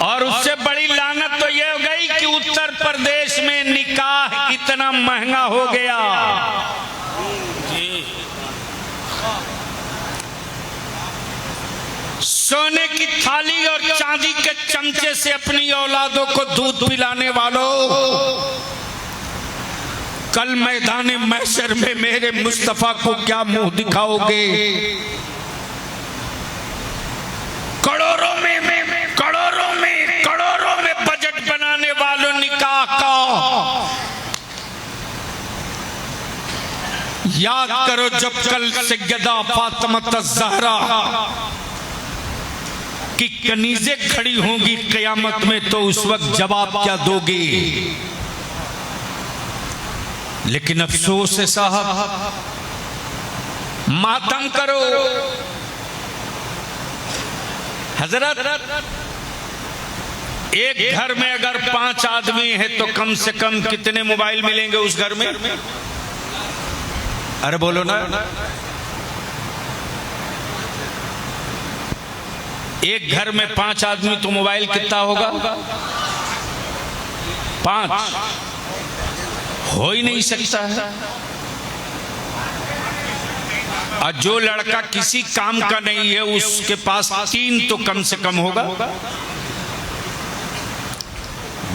और उससे बड़ी लानत तो यह हो गई कि उत्तर प्रदेश में निकाह इतना महंगा हो गया। सोने की थाली और चांदी के चमचे से अपनी औलादों को दूध पिलाने वालों, कल मैदान महशर में मेरे मुस्तफा को क्या मुंह दिखाओगे? करोड़ों में बजट बनाने वालों निकाह का याद करो, जब कल सैयदा फातिमा ज़हरा की कनीज़ें खड़ी होंगी क़यामत में, तो उस वक्त जवाब क्या दोगे? लेकिन अफसोस है साहब, मातम करो। हजरत, एक घर में अगर 5 आदमी है तो कम से कम कितने मोबाइल मिलेंगे उस घर में? अरे बोलो ना। एक घर में 5 आदमी तो मोबाइल कितना होगा? 5 हो ही नहीं सकता है। और जो लड़का किसी काम का नहीं है उसके पास 3 तो कम से कम होगा।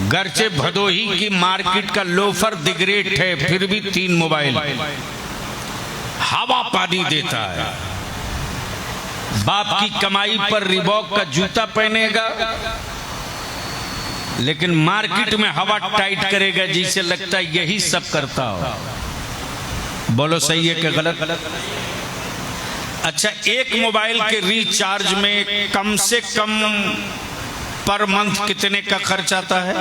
गर्चे भदोही की मार्केट का लोफर दिग्रेट है, फिर भी 3 मोबाइल, हवा पानी देता है। बाप की कमाई पर रिबॉक का जूता पहनेगा, लेकिन मार्केट में हवा टाइट करेगा, जिसे लगता है यही सब करता हो। बोलो सही है कि गलत? अच्छा, एक मोबाइल के रिचार्ज में कम से कम पर मंथ कितने का खर्च आता है?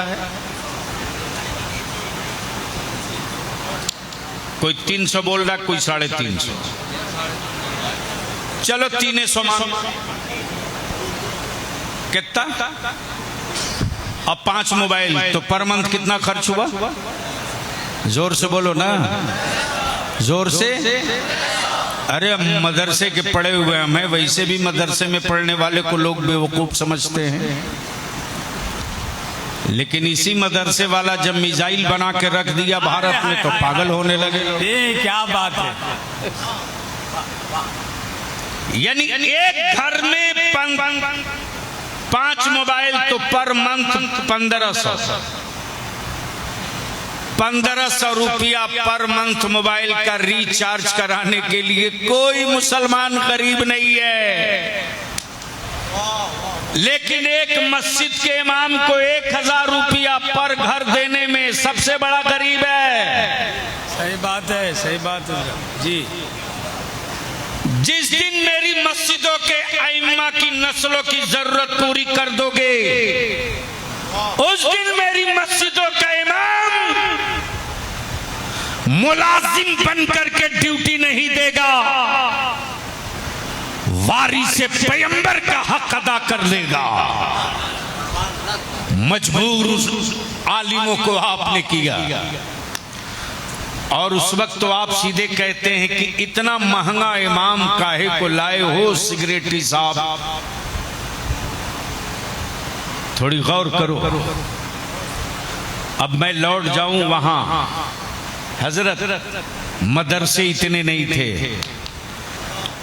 कोई 300 बोल रहा, कोई 350। चलो 300 मान, कितना? अब 5 मोबाइल तो पर मंथ कितना खर्च हुआ? जोर से बोलो ना, जोर से। अरे मदरसे के पढ़े हुए हैं, वैसे भी मदरसे में पढ़ने वाले को लोग बेवकूफ समझते हैं, लेकिन इसी मदरसे वाला जब मिसाइल बना के रख दिया भारत में तो पागल होने लगे। ये क्या बात है? यानी एक घर में 5 मोबाइल तो पर मंथ 1500 रुपया पर मंथ मोबाइल का रिचार्ज कराने के लिए कोई मुसलमान गरीब नहीं है। लेकिन एक मस्जिद के इमाम को 1000 रुपया पर घर देने में सबसे बड़ा गरीब है। सही बात है, सही बात है जी। जिस दिन मेरी मस्जिदों के आइम्मा की नस्लों की जरूरत पूरी कर दोगे, उस दिन मेरी मस्जिदों का इमाम मुलाजिम बन करके ड्यूटी नहीं देगा, वारिसे पैगंबर का हक अदा कर लेगा। मजबूर आलिमों को आपने किया, और उस वक्त तो आप सीधे कहते हैं कि इतना महंगा इमाम काहे को लाए हो सिगरेटरी साहब? थोड़ी गौर करो। अब मैं लौट जाऊं वहां, हजरत मदरसे इतने नहीं थे,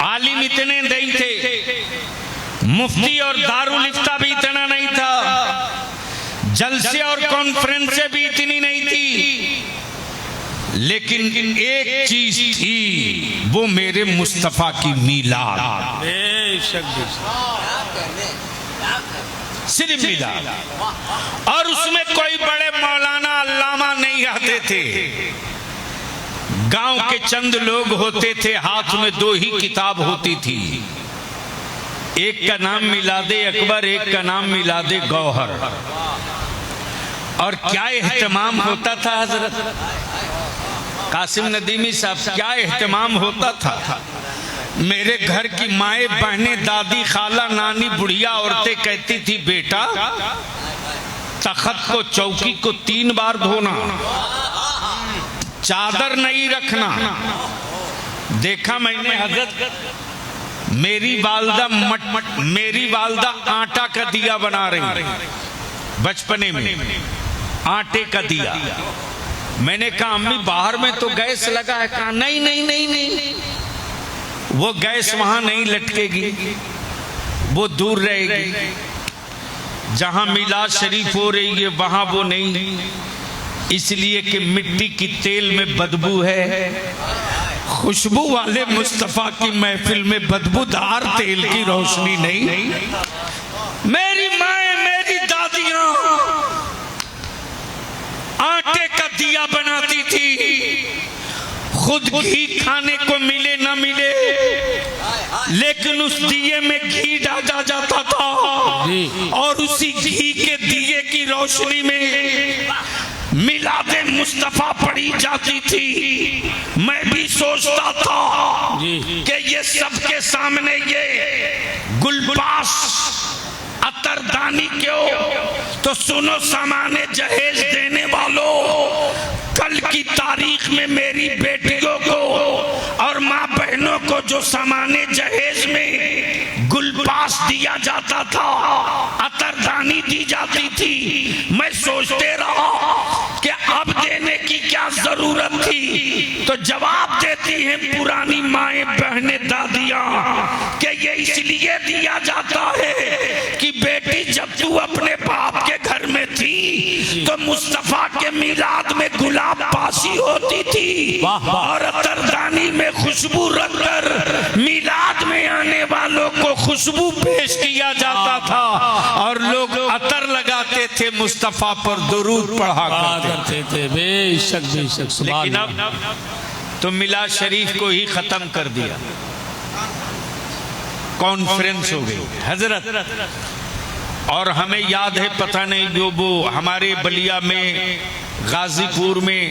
आलिम इतने नहीं थे, मुफ्ती और दारुल इफ्ता भी इतना नहीं था, जलसे और कॉन्फ्रेंसें भी इतनी नहीं थी, लेकिन एक चीज थी, वो मेरे मुस्तफा की मीलाद। सिर्फ मीलाद, और उसमें कोई बड़े मौलाना अल्लामा नहीं आते थे। गांव के चंद लोग होते थे, हाथ में 2 ही किताब होती थी, एक का नाम मिलादे अकबर, एक का नाम मिलादे गौहर। और क्या एहतमाम होता था हजरत कासिम नदीमी साहब, क्या एहतमाम होता था। मेरे घर की माए बहनें, दादी, खाला, नानी, बुढ़िया औरतें कहती थी, बेटा तखत को, चौकी को 3 बार धोना, चादर नहीं रखना। देखा मैंने हजरत, मेरी वालदा आटा का दिया बना रही बचपने में, आटे का दिया। मैंने कहा अम्मी बाहर में तो गैस लगा है। कहा नहीं नहीं नहीं नहीं, वो गैस वहां नहीं लटकेगी, वो दूर रहेगी। जहां मिलाद शरीफ हो रही है वहां वो नहीं, इसलिए कि मिट्टी की तेल में बदबू है। खुशबू वाले मुस्तफा की महफिल में बदबूदार तेल की रोशनी नहीं। मेरी माए, मेरी दादियां आटे का दिया बनाती थी, खुद घी खाने को मिले ना मिले, लेकिन उस दिए में घी डाला जाता था और उसी घी के दिए की रोशनी में मिलादे मुस्तफा पढ़ी जाती थी। मैं भी सोचता था कि ये सबके सामने ये गुलबास अतरदानी क्यों। तो सुनो सामाने जहेज देने वालों, कल की तारीख में मेरी बेटियों को और माँ बहनों को जो सामाने जहेज में गुलबास दिया जाता था, अतरदानी दी जाती थी, मैं सोचते रहा कि अब देने की क्या जरूरत थी। तो जवाब देती हैं पुरानी माएं, बहनें, दादियां कि ये इसलिए दिया जाता है कि बेटी जब तू अपने बाप के घर में थी तो मुस्तफा के मिलाद में गुलाब पासी होती थी और अतरदानी में खुशबू रखकर मिलाद में आने वालों को खुशबू पेश किया जाता था और लोग अतर लगाते थे, मुस्तफा पर दुरूद पढ़ा करते थे। बेशक बेशक। लेकिन अब तो मिलाद शरीफ को ही खत्म कर दिया, कॉन्फ्रेंस हो गई हजरत। और हमें याद है, पता नहीं जो वो हमारे बलिया में, गाजीपुर में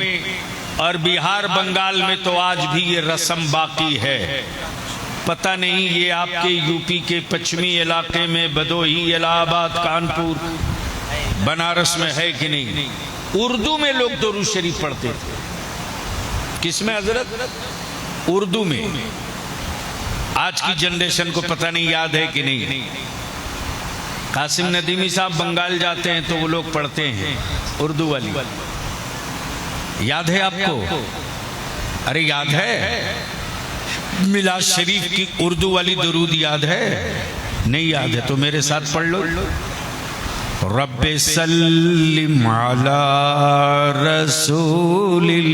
और बिहार बंगाल में तो आज भी ये रस्म बाकी है। पता नहीं ये आपके यूपी के पश्चिमी इलाके में, भदोही, इलाहाबाद, कानपुर, बनारस में है कि नहीं। उर्दू में लोग दुरूद शरीफ पढ़ते थे। किसमें हजरत? उर्दू में। आज की जनरेशन को पता नहीं याद है कि नहीं। कासिम नदीमी साहब बंगाल जाते हैं तो वो लोग पढ़ते हैं उर्दू वाली, याद है आपको? अरे याद है, मिलाद शरीफ की उर्दू वाली दुरूद याद है? नहीं याद है तो मेरे साथ पढ़ लो। रब्बे सल्लिम अला रसूलिल्लाह,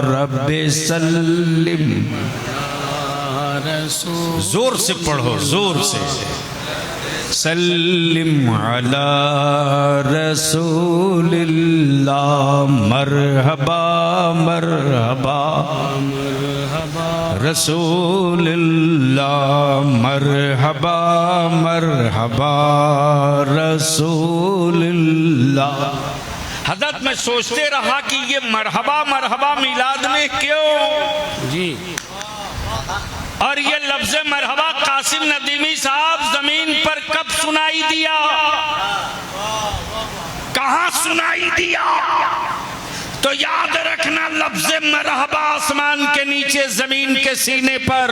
रब्बे सल्लिम, जोर से पढ़ो, जोर से। सल्लिम अला रसूलिल्लाह, मरहबा मरहबा रसूलिल्लाह, मरहबा मरहबा रसूलिल्लाह। हज़रत मैं सोचते रहा कि ये मरहबा मरहबा मिलाद में क्यों जी। और ये लफ्ज़ मरहबा कासिम नदीमी साहब जमीन पर कब सुनाई दिया, कहां सुनाई दिया? तो याद रखना, लफ्ज़ मरहबा आसमान के नीचे, जमीन के सीने पर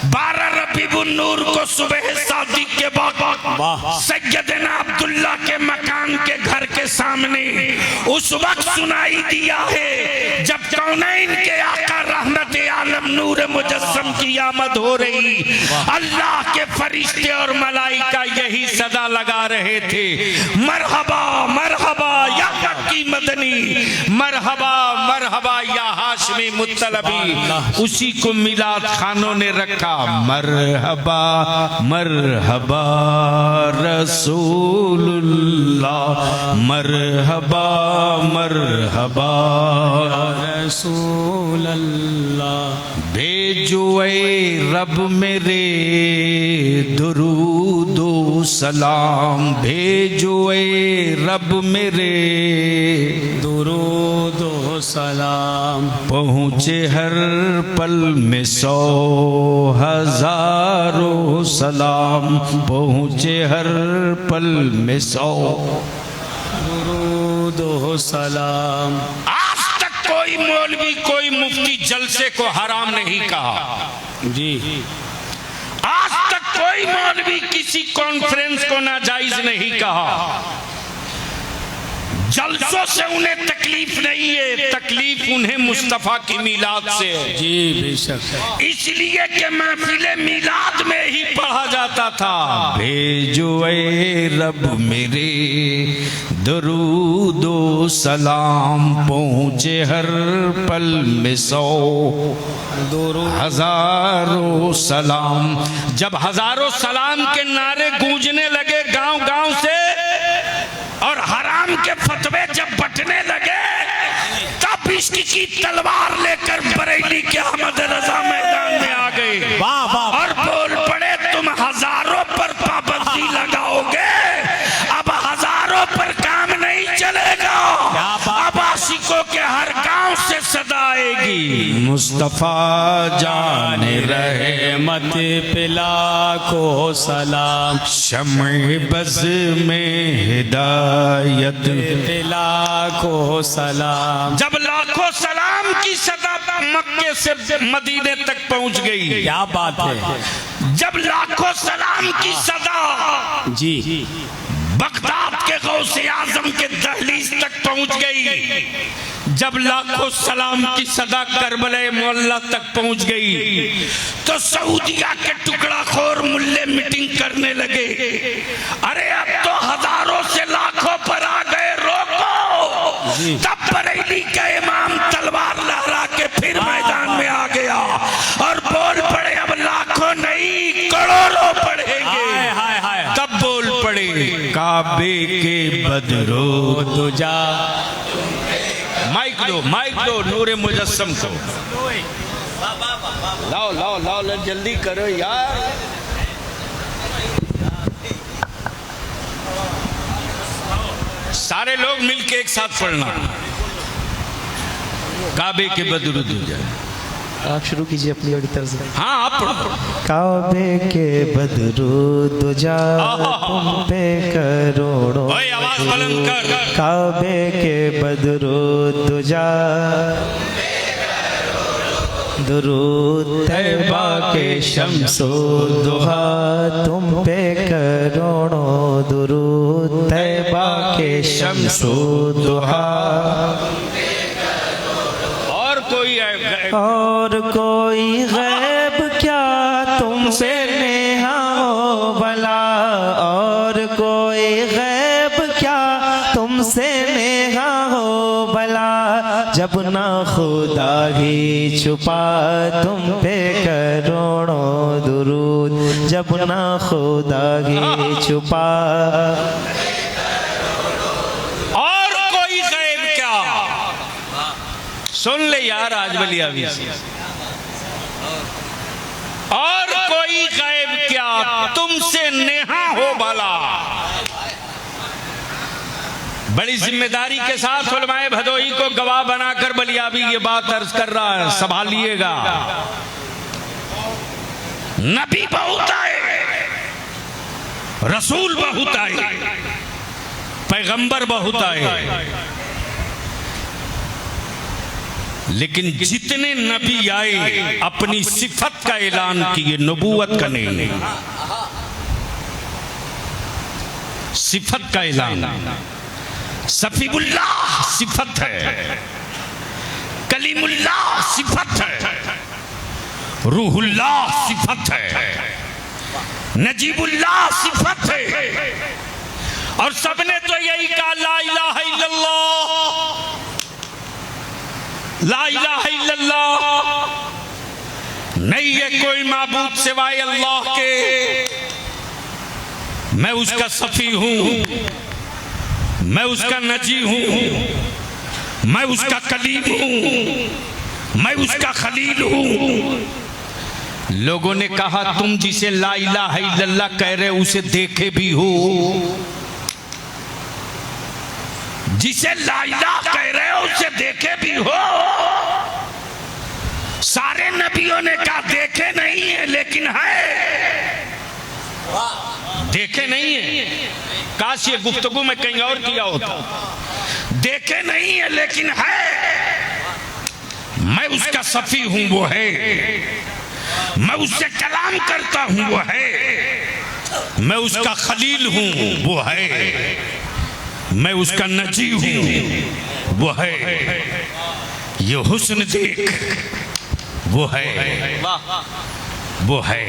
12 रबीउन नूर को सुबह शादी के वक्त सैयदना अब्दुल्ला के मकान के घर के सामने उस वक्त सुनाई दिया है जब कौनैन के आका रहमत आलम नूर मुजस्सम की आमद हो रही। अल्लाह के फरिश्ते और मलाइका यही सदा लगा रहे थे, मरहबा मरहबा या मक्की मदनी, मरहबा मरहबा या हाशमी मुत्तलबी। उसी को मिलाद खानों ने रखा, मरहबा मरहबा रसूलुल्लाह, मरहबा मरहबा रसूल अल्लाह। भेजो ए रब मेरे दुरूदो सलाम, भेजो ए रब मेरे दुरूदो सलाम। पहुँचे हर पल में 100 हजारों सलाम, पहुँचे हर पल में 100 दुरूदो सलाम। आज तक कोई मौलवी कोई मुफ्ती जलसे को हराम नहीं कहा जी। आज तक कोई मौलवी किसी कॉन्फ्रेंस को नाजायज नहीं कहा। जलसों से उन्हें तकलीफ नहीं है, तकलीफ उन्हें मुस्तफा की मीलाद से है। जी बेशक। इसलिए कि महफिले मीलाद में ही पढ़ा जाता था, भेजो ए रब मेरे दरूदो सलाम, पहुँचे हर पल में 100 हजारों सलाम। जब हजारों सलाम के नारे गूंजने लगे गांव गांव से और हराम के फतवे जब बंटने लगे, तब इश्क की तलवार लेकर बरेली के अहमद रजा मैदान में आ गए। वाह वाह। और बोल पड़े, तुम हजारों पर पाबंदी लगाओगे, अब हजारों पर काम नहीं चलेगा। अब आशिकों के हर गांव से सदा आएगी, मुस्तफा जाने रहे मत पिला को सलाम। शम्ए बज़ में हिदायत पिला को सलाम। जब लाखों सलाम की सदा मक्के से मदीने तक पहुंच गई। क्या बात है। जब लाखों सलाम की सदा जी बगदाद के गौसे आजम के दहलीज तक पहुंच गई, जब लाखों सलाम की सदा करबला मोहल्ला तक पहुंच गई, तो सऊदिया के टुकड़ा खोर मुल्ले मीटिंग करने लगे। अरे अब तो हजारों से लाखों पर आ गए, रोको। तब बरेली का इमाम तलवार लहरा के फिर मैदान में आ गया और बोल पड़े, अब लाखों नहीं करोड़ों पढ़ेंगे। हाय हाय। तब बोल पड़े, काबे के बदरो दुजा। माइक दो नूरे मुजस्सम को। लाओ लाओ लाओ लाओ, जल्दी करो यार। सारे लोग मिलके एक साथ पढ़ना, काबे के बदरो दुजा। आप शुरू कीजिए अपनी वाली तर्ज में। हाँ आप पढ़ो। काबे के बदरू दुजा तुम पे करोड़ों। ओए आवाज बुलंद कर। काबे के बदरू दुजा दुरूद तैबा के शम्सो दुहा तुम पे करोड़ों। दुरूद तैबा के शम्सो दुहा। और कोई गैब क्या तुमसे नेहा हो भला। और कोई गैब क्या तुमसे नेहा हो भला। जब ना खुदा ही छुपा तुम पे करोड़ों दुरूद। जब ना खुदा ही छुपा। सुन ले यार आज बलिया भी से। और कोई गैब क्या तुमसे नेहा हो भला। बड़ी जिम्मेदारी के साथ उलमाए भदोही को गवाह बनाकर बलियाबी ये बात अर्ज कर रहा है, संभालिएगा। नबी बहुत आए, रसूल बहुत आए, पैगंबर बहुत आए, लेकिन जितने नबी आए अपनी सिफत का ऐलान किए, नबूवत का नहीं। सिफत का ऐलान। सफीउल्लाह सिफत है, कलीमुल्लाह सिफत है, रूहुल्लाह सिफत है, नजीबुल्लाह सिफत है। और सबने तो यही कहा ला इलाहा इल्लल्लाह, ला इलाहा इल्लल्लाह। नहीं है कोई माबूद सिवाय अल्लाह के, मैं उसका सफी हूं, मैं उसका नजी हूं, मैं उसका कलीम हूं, मैं उसका खलील हूं। लोगों ने कहा तुम जिसे ला इलाहा इल्लल्लाह कह रहे हो उसे देखे भी हो, जिसे ला इलाहा कह रहे हो उसे देखे भी हो। सारे नबियों ने कहा देखे नहीं है लेकिन है, देखे नहीं है। काश ये गुफ्तगू में कहीं और किया होता। देखे नहीं है लेकिन है, मैं उसका सफी हूं वो है, मैं उससे कलाम करता हूं वो है, मैं उसका खलील हूं वो है, मैं उसका नजी हूं वो है। ये हुस्न देख वो है, वो है।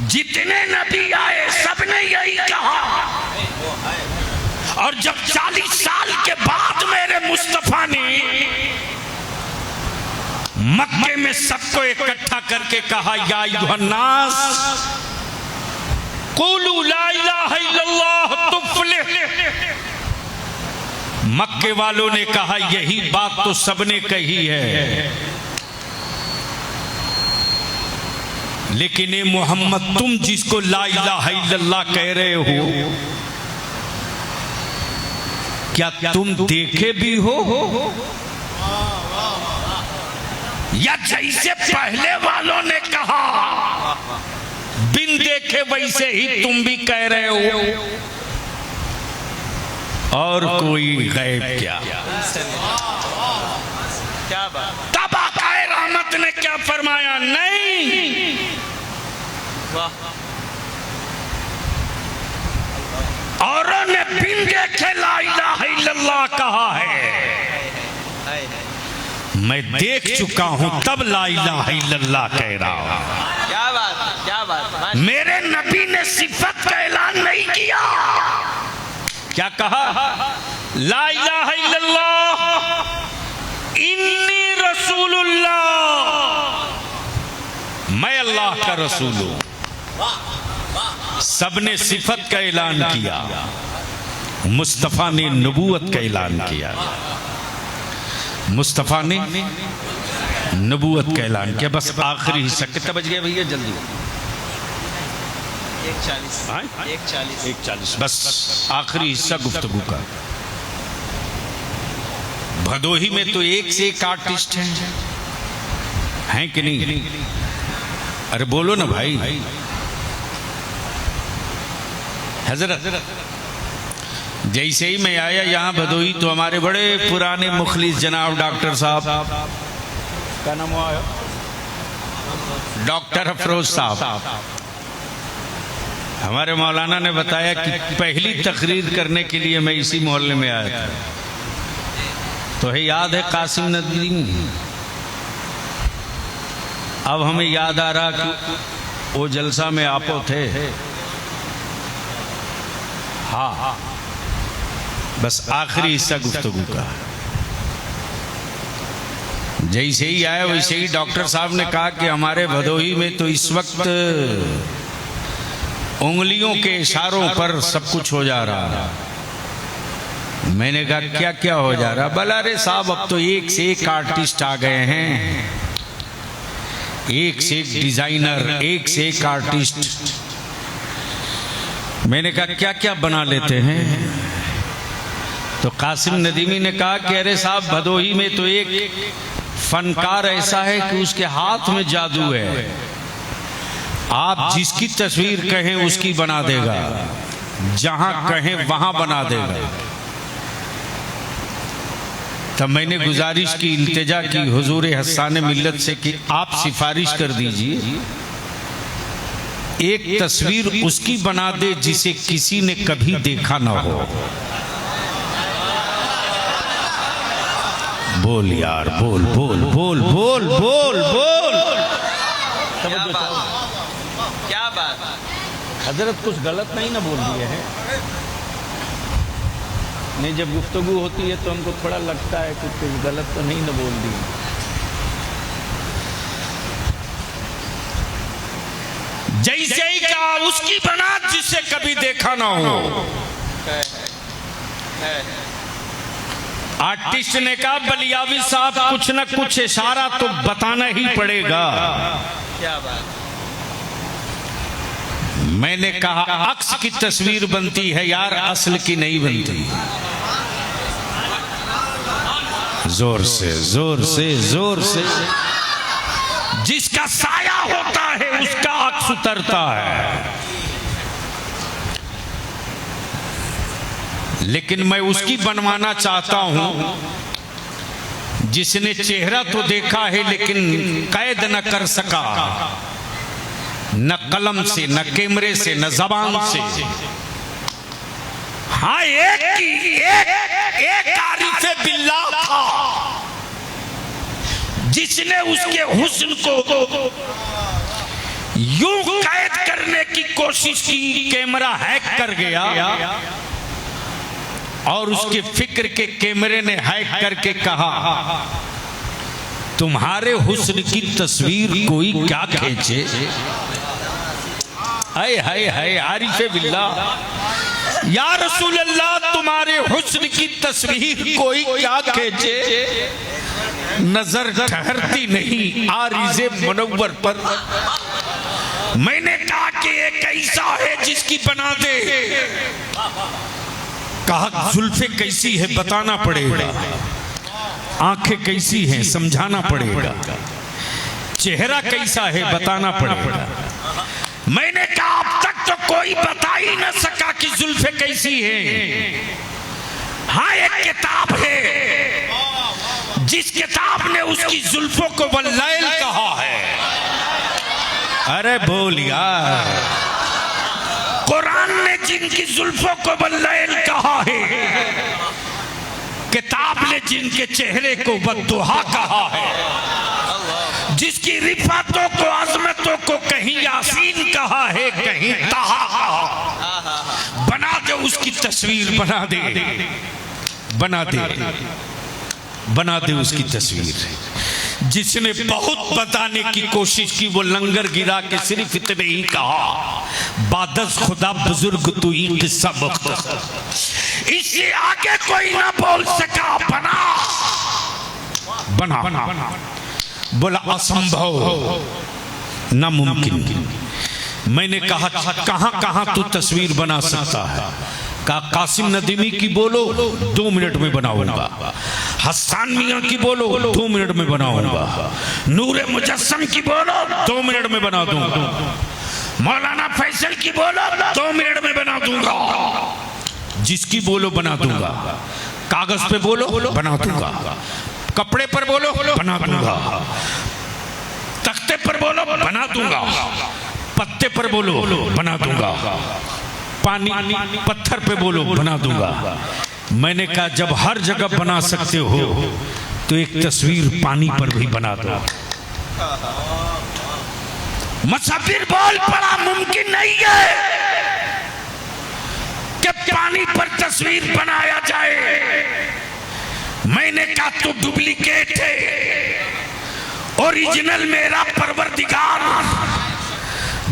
जितने नबी आए सबने यही कहा। और जब 40 साल के बाद मेरे मुस्तफा ने मक्के में सबको इकट्ठा करके कहा या अय्युहन्नास क़ुलू ला इलाहा इल्लल्लाह तुफ़्लिह, मक्के वालों ने कहा यही बात तो सबने कही है, लेकिन ये मोहम्मद तुम जिसको ला इलाहा इल्लल्लाह कह रहे हो क्या तुम देखे भी हो या जैसे पहले वालों ने कहा बिन देखे वैसे ही तुम भी कह रहे हो? और कोई गैब क्या? तब आकाए रहमत ने क्या फरमाया? नहीं, औरों ने बिन देखे ला इलाहा इल्लल्लाह कहा है, मैं देख चुका हूं तब ला इलाहा इल्लल्लाह कह रहा हूं। क्या बात, क्या बात। मेरे नबी ने सिफत का ऐलान नहीं किया। क्या कहा? ला इलाहा इल्लल्लाह इन्नी रसूलुल्लाह, मैं अल्लाह का रसूल हूं। सबने सिफत का ऐलान किया, मुस्तफा ने नबूवत का ऐलान किया, मुस्तफा ने नबूवत का ऐलान किया। बस आखिरी हिस्सा कितना बज गया भैया? जल्दी 1:40 बस आखिरी हिस्सा गुफ्तगू का। भदोही में तो एक से एक आर्टिस्ट हैं कि नहीं? अरे बोलो ना भाई। हजरत जैसे ही मैं आया यहाँ भदोही तो हमारे बड़े पुराने मुखलिस जनाब डॉक्टर साहब, क्या नाम हुआ? डॉक्टर अफरोज साहब, हमारे मौलाना ने बताया कि पहली तकरीर करने के लिए मैं इसी मोहल्ले में आया था। तो है याद है कासिम नदीम। अब हमें याद आ रहा कि वो जलसा में आपो थे। हाँ, बस आखिरी हिस्सा गुफ्तगू का। जैसे ही आया वैसे ही डॉक्टर साहब ने कहा कि हमारे भदोही में तो इस वक्त उंगलियों के इशारों पर सब कुछ हो जा रहा। मैंने कहा क्या क्या हो जा रहा? बोला अरे साहब अब तो एक से एक आर्टिस्ट आ गए हैं, एक से एक डिजाइनर, एक से एक आर्टिस्ट। मैंने कहा क्या क्या बना लेते हैं? तो कासिम नदीमी ने कहा कि अरे साहब भदोही में तो एक फनकार ऐसा है कि उसके हाथ में जादू है, आप जिसकी तस्वीर कहें उसकी बना देगा, जहां कहें वहां बना देगा। तब मैंने गुजारिश की, इल्तिजा की हुजूर हस्सान मिल्लत से कि आप सिफारिश कर दीजिए एक तस्वीर उसकी बना दे जिसे किसी ने कभी देखा ना हो। बोल यार, बोल बोल बोल बोल बोल बोल। क्या बात। हजरत कुछ गलत नहीं ना बोल दिए हैं? नहीं, जब गुफ्तगू होती है तो हमको थोड़ा लगता है कि कुछ गलत तो नहीं ना बोल दिए। जैसे ही कहा उसकी बना जिसे कभी देखा ना हो। आर्टिस्ट ने कहा बलियावी साहब कुछ न कुछ इशारा तो बताना ही पड़ेगा। क्या बात। मैंने कहा अक्स की तस्वीर बनती है यार, असल की नहीं बनती। जोर से जोर से जोर से। जिसका साया होता है उसका अक्स उतरता है। लेकिन मैं उसकी बनवाना चाहता हूं जिसने चेहरा तो देखा है लेकिन कैद न कर सका, न कलम से, न कैमरे से, न जबान से। हाँ, एक आरिफे बिल्लाह था जिसने उसके हुस्न को यूं कैद करने की कोशिश की, कैमरा हैक कर गया और उसके फिक्र के कैमरे ने हैक करके कहा तुम्हारे हुस्न की तस्वीर कोई क्या खींचे। हाय हाय हाय आरिफे बिल्लाह, या रसूल अल्लाह तुम्हारे हुस्न की तस्वीर कोई क्या खींचे। नजर ठहरती नहीं आरिज़े मुनव्वर पर। मैंने कहा कि एक ऐसा है जिसकी बना दे। कहा जुल्फे कैसी है बताना पड़ेगा, आंखें कैसी हैं समझाना पड़ेगा, चेहरा कैसा है बताना पड़ेगा। मैंने कहा अब तक तो कोई बता ही न सका कि जुल्फे कैसी है। हाँ, एक किताब है जिस किताब ने उसकी जुल्फों को वल्लैल कहा है। अरे बोल यार। कुरान ने जिनकी जुल्फों को वल्लैल कहा है, किताब ने जिनके चेहरे को बद्दुहा कहा है, जिसकी रिफातों को अजमतों को कहीं यासीन कहा है कहीं ताहा कहा। बना दे उसकी तस्वीर, बना दे, बना दे, बना दे उसकी तस्वीर। जिसने बहुत बताने की कोशिश की वो लंगर गिरा के सिर्फ इतने ही कहा बादस खुदा बुजुर्ग तू ही किस्सा मुख्तसर। इससे आगे कोई ना बोल सका। बना बना, बना। बोला असंभव, नामुमकिन। मैंने कहा कहां कहां तू तस्वीर बना सकता है। कहा कासिम नदीमी की बोलो 2 मिनट में बनाऊंगा, हसन मियां की बोलो 2 मिनट में बनाऊंगा, नूरे मुजस्सम की बोलो 2 मिनट में बना दूंगा, मौलाना फैसल की बोलो 2 मिनट में बना दूंगा। जिसकी बोलो बना दूंगा। कागज पे बोलो बना दूंगा, कपड़े पर बोलो बना दूंगा, तख्ते पर बोलो बना दूंगा, पत्ते पर बोलो बना दूंगा, पानी पत्थर पे बोलो बना दूंगा। मैंने कहा जब हर जगह बना सकते हो तो एक तस्वीर पानी पर भी बना दो। मुसव्विर बोल पड़ा मुमकिन नहीं है कि पानी पर तस्वीर बनाया जाए। मैंने कहा तू डुप्लीकेट है, ओरिजिनल मेरा परवरदिगार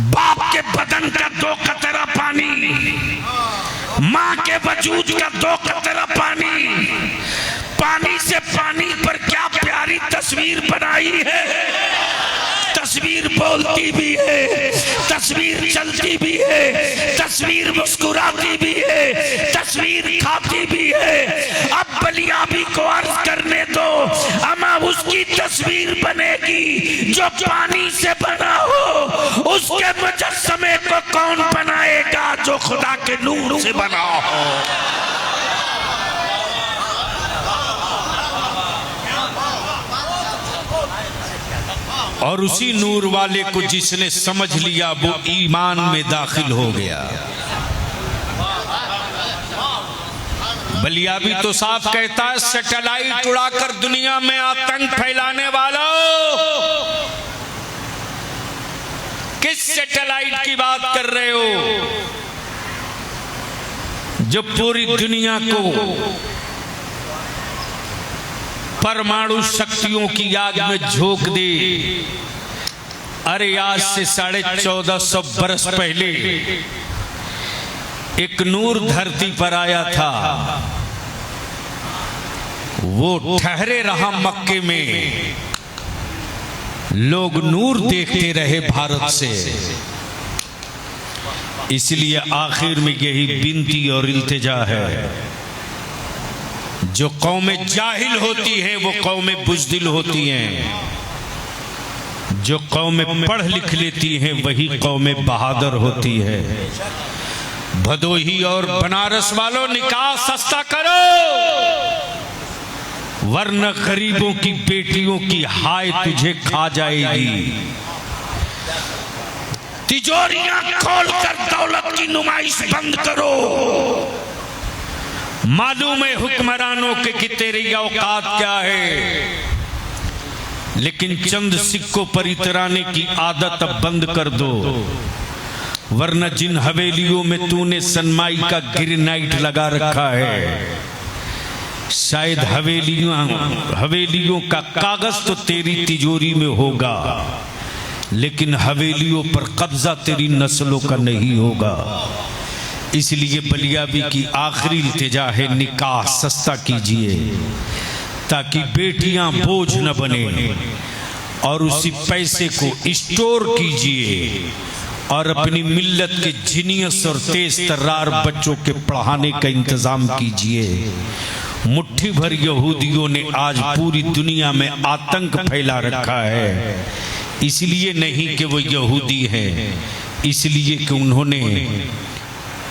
बाप के बदन का 2 कतरा पानी, माँ के वजूद का 2 कतरा पानी, पानी से पानी पर क्या प्यारी तस्वीर बनाई है। तस्वीर बोलती भी है, तस्वीर चलती भी है, तस्वीर मुस्कुराती भी है, तस्वीर खाती भी है। अब बलियाबी को अर्ज करने दो, अमा उसकी तस्वीर बनेगी जो पानी से बना हो। उसके मुजस्समे को कौन बनाएगा जो खुदा के नूर से बना हो। और उसी नूर वाले को जिसने समझ लिया वो ईमान में दाखिल हो गया। बलियाबी तो साफ कहता है सैटेलाइट उड़ाकर दुनिया में आतंक फैलाने वालों। किस सैटेलाइट की बात कर रहे हो जो पूरी दुनिया को परमाणु शक्तियों की आग में झोंक दे। अरे आज से 1450 बरस पहले एक नूर धरती पर आया था। वो ठहरे रहा मक्के में, लोग नूर देखते रहे भारत से। इसलिए आखिर में यही विनती और इल्तिजा है, जो कौमें जाहिल होती हैं वो कौमें बुज़दिल होती हैं, जो कौमें पढ़ लिख लेती हैं वही कौमें बहादुर होती है। भदोही और बनारस वालों निकाह सस्ता करो, वरना गरीबों की बेटियों की हाय तुझे खा जाएगी। तिजोरियां खोलकर दौलत की नुमाइश बंद करो। मालूम है हुक्मरानों के कि तेरी औकात क्या है, लेकिन चंद सिक्कों पर इतराने की आदत अब बंद कर दो, वरना जिन हवेलियों में तूने सनमाई का ग्रेनाइट लगा रखा है, शायद हवेलियों का कागज तो तेरी तिजोरी में होगा, लेकिन हवेलियों पर कब्जा तेरी नस्लों का नहीं होगा। इसलिए बलियाबी की आखिरी इल्तिजा है, निकाह सस्ता कीजिए ताकि बेटियां बोझ न बने, और उसी पैसे को स्टोर कीजिए और अपनी मिल्लत के जीनियस और तेज तर्रार बच्चों के पढ़ाने का इंतजाम कीजिए। मुट्ठी भर यहूदियों ने आज पूरी दुनिया में आतंक फैला रखा है, इसलिए नहीं कि वो यहूदी हैं, इसलिए कि उन्होंने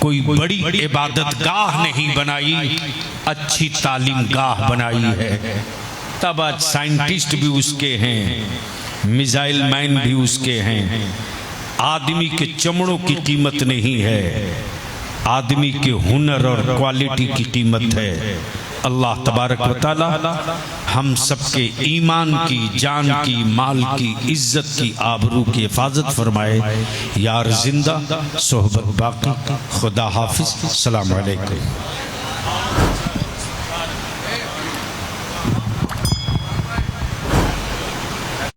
कोई बड़ी इबादत गाह नहीं बनाई, अच्छी तालीम गाह बनाई है। तब आज साइंटिस्ट भी उसके हैं, मिसाइल मैन भी उसके हैं। आदमी के चमड़ों की कीमत नहीं है, आदमी के हुनर और क्वालिटी की कीमत है। अल्लाह तबारक व तआला हम सबके ईमान की, जान की, माल की, इज्जत की, आबरू की हिफाजत फरमाए। यार जिंदा सोहबत बाकी। खुदा हाफिज। अस्सलाम वालेकुम।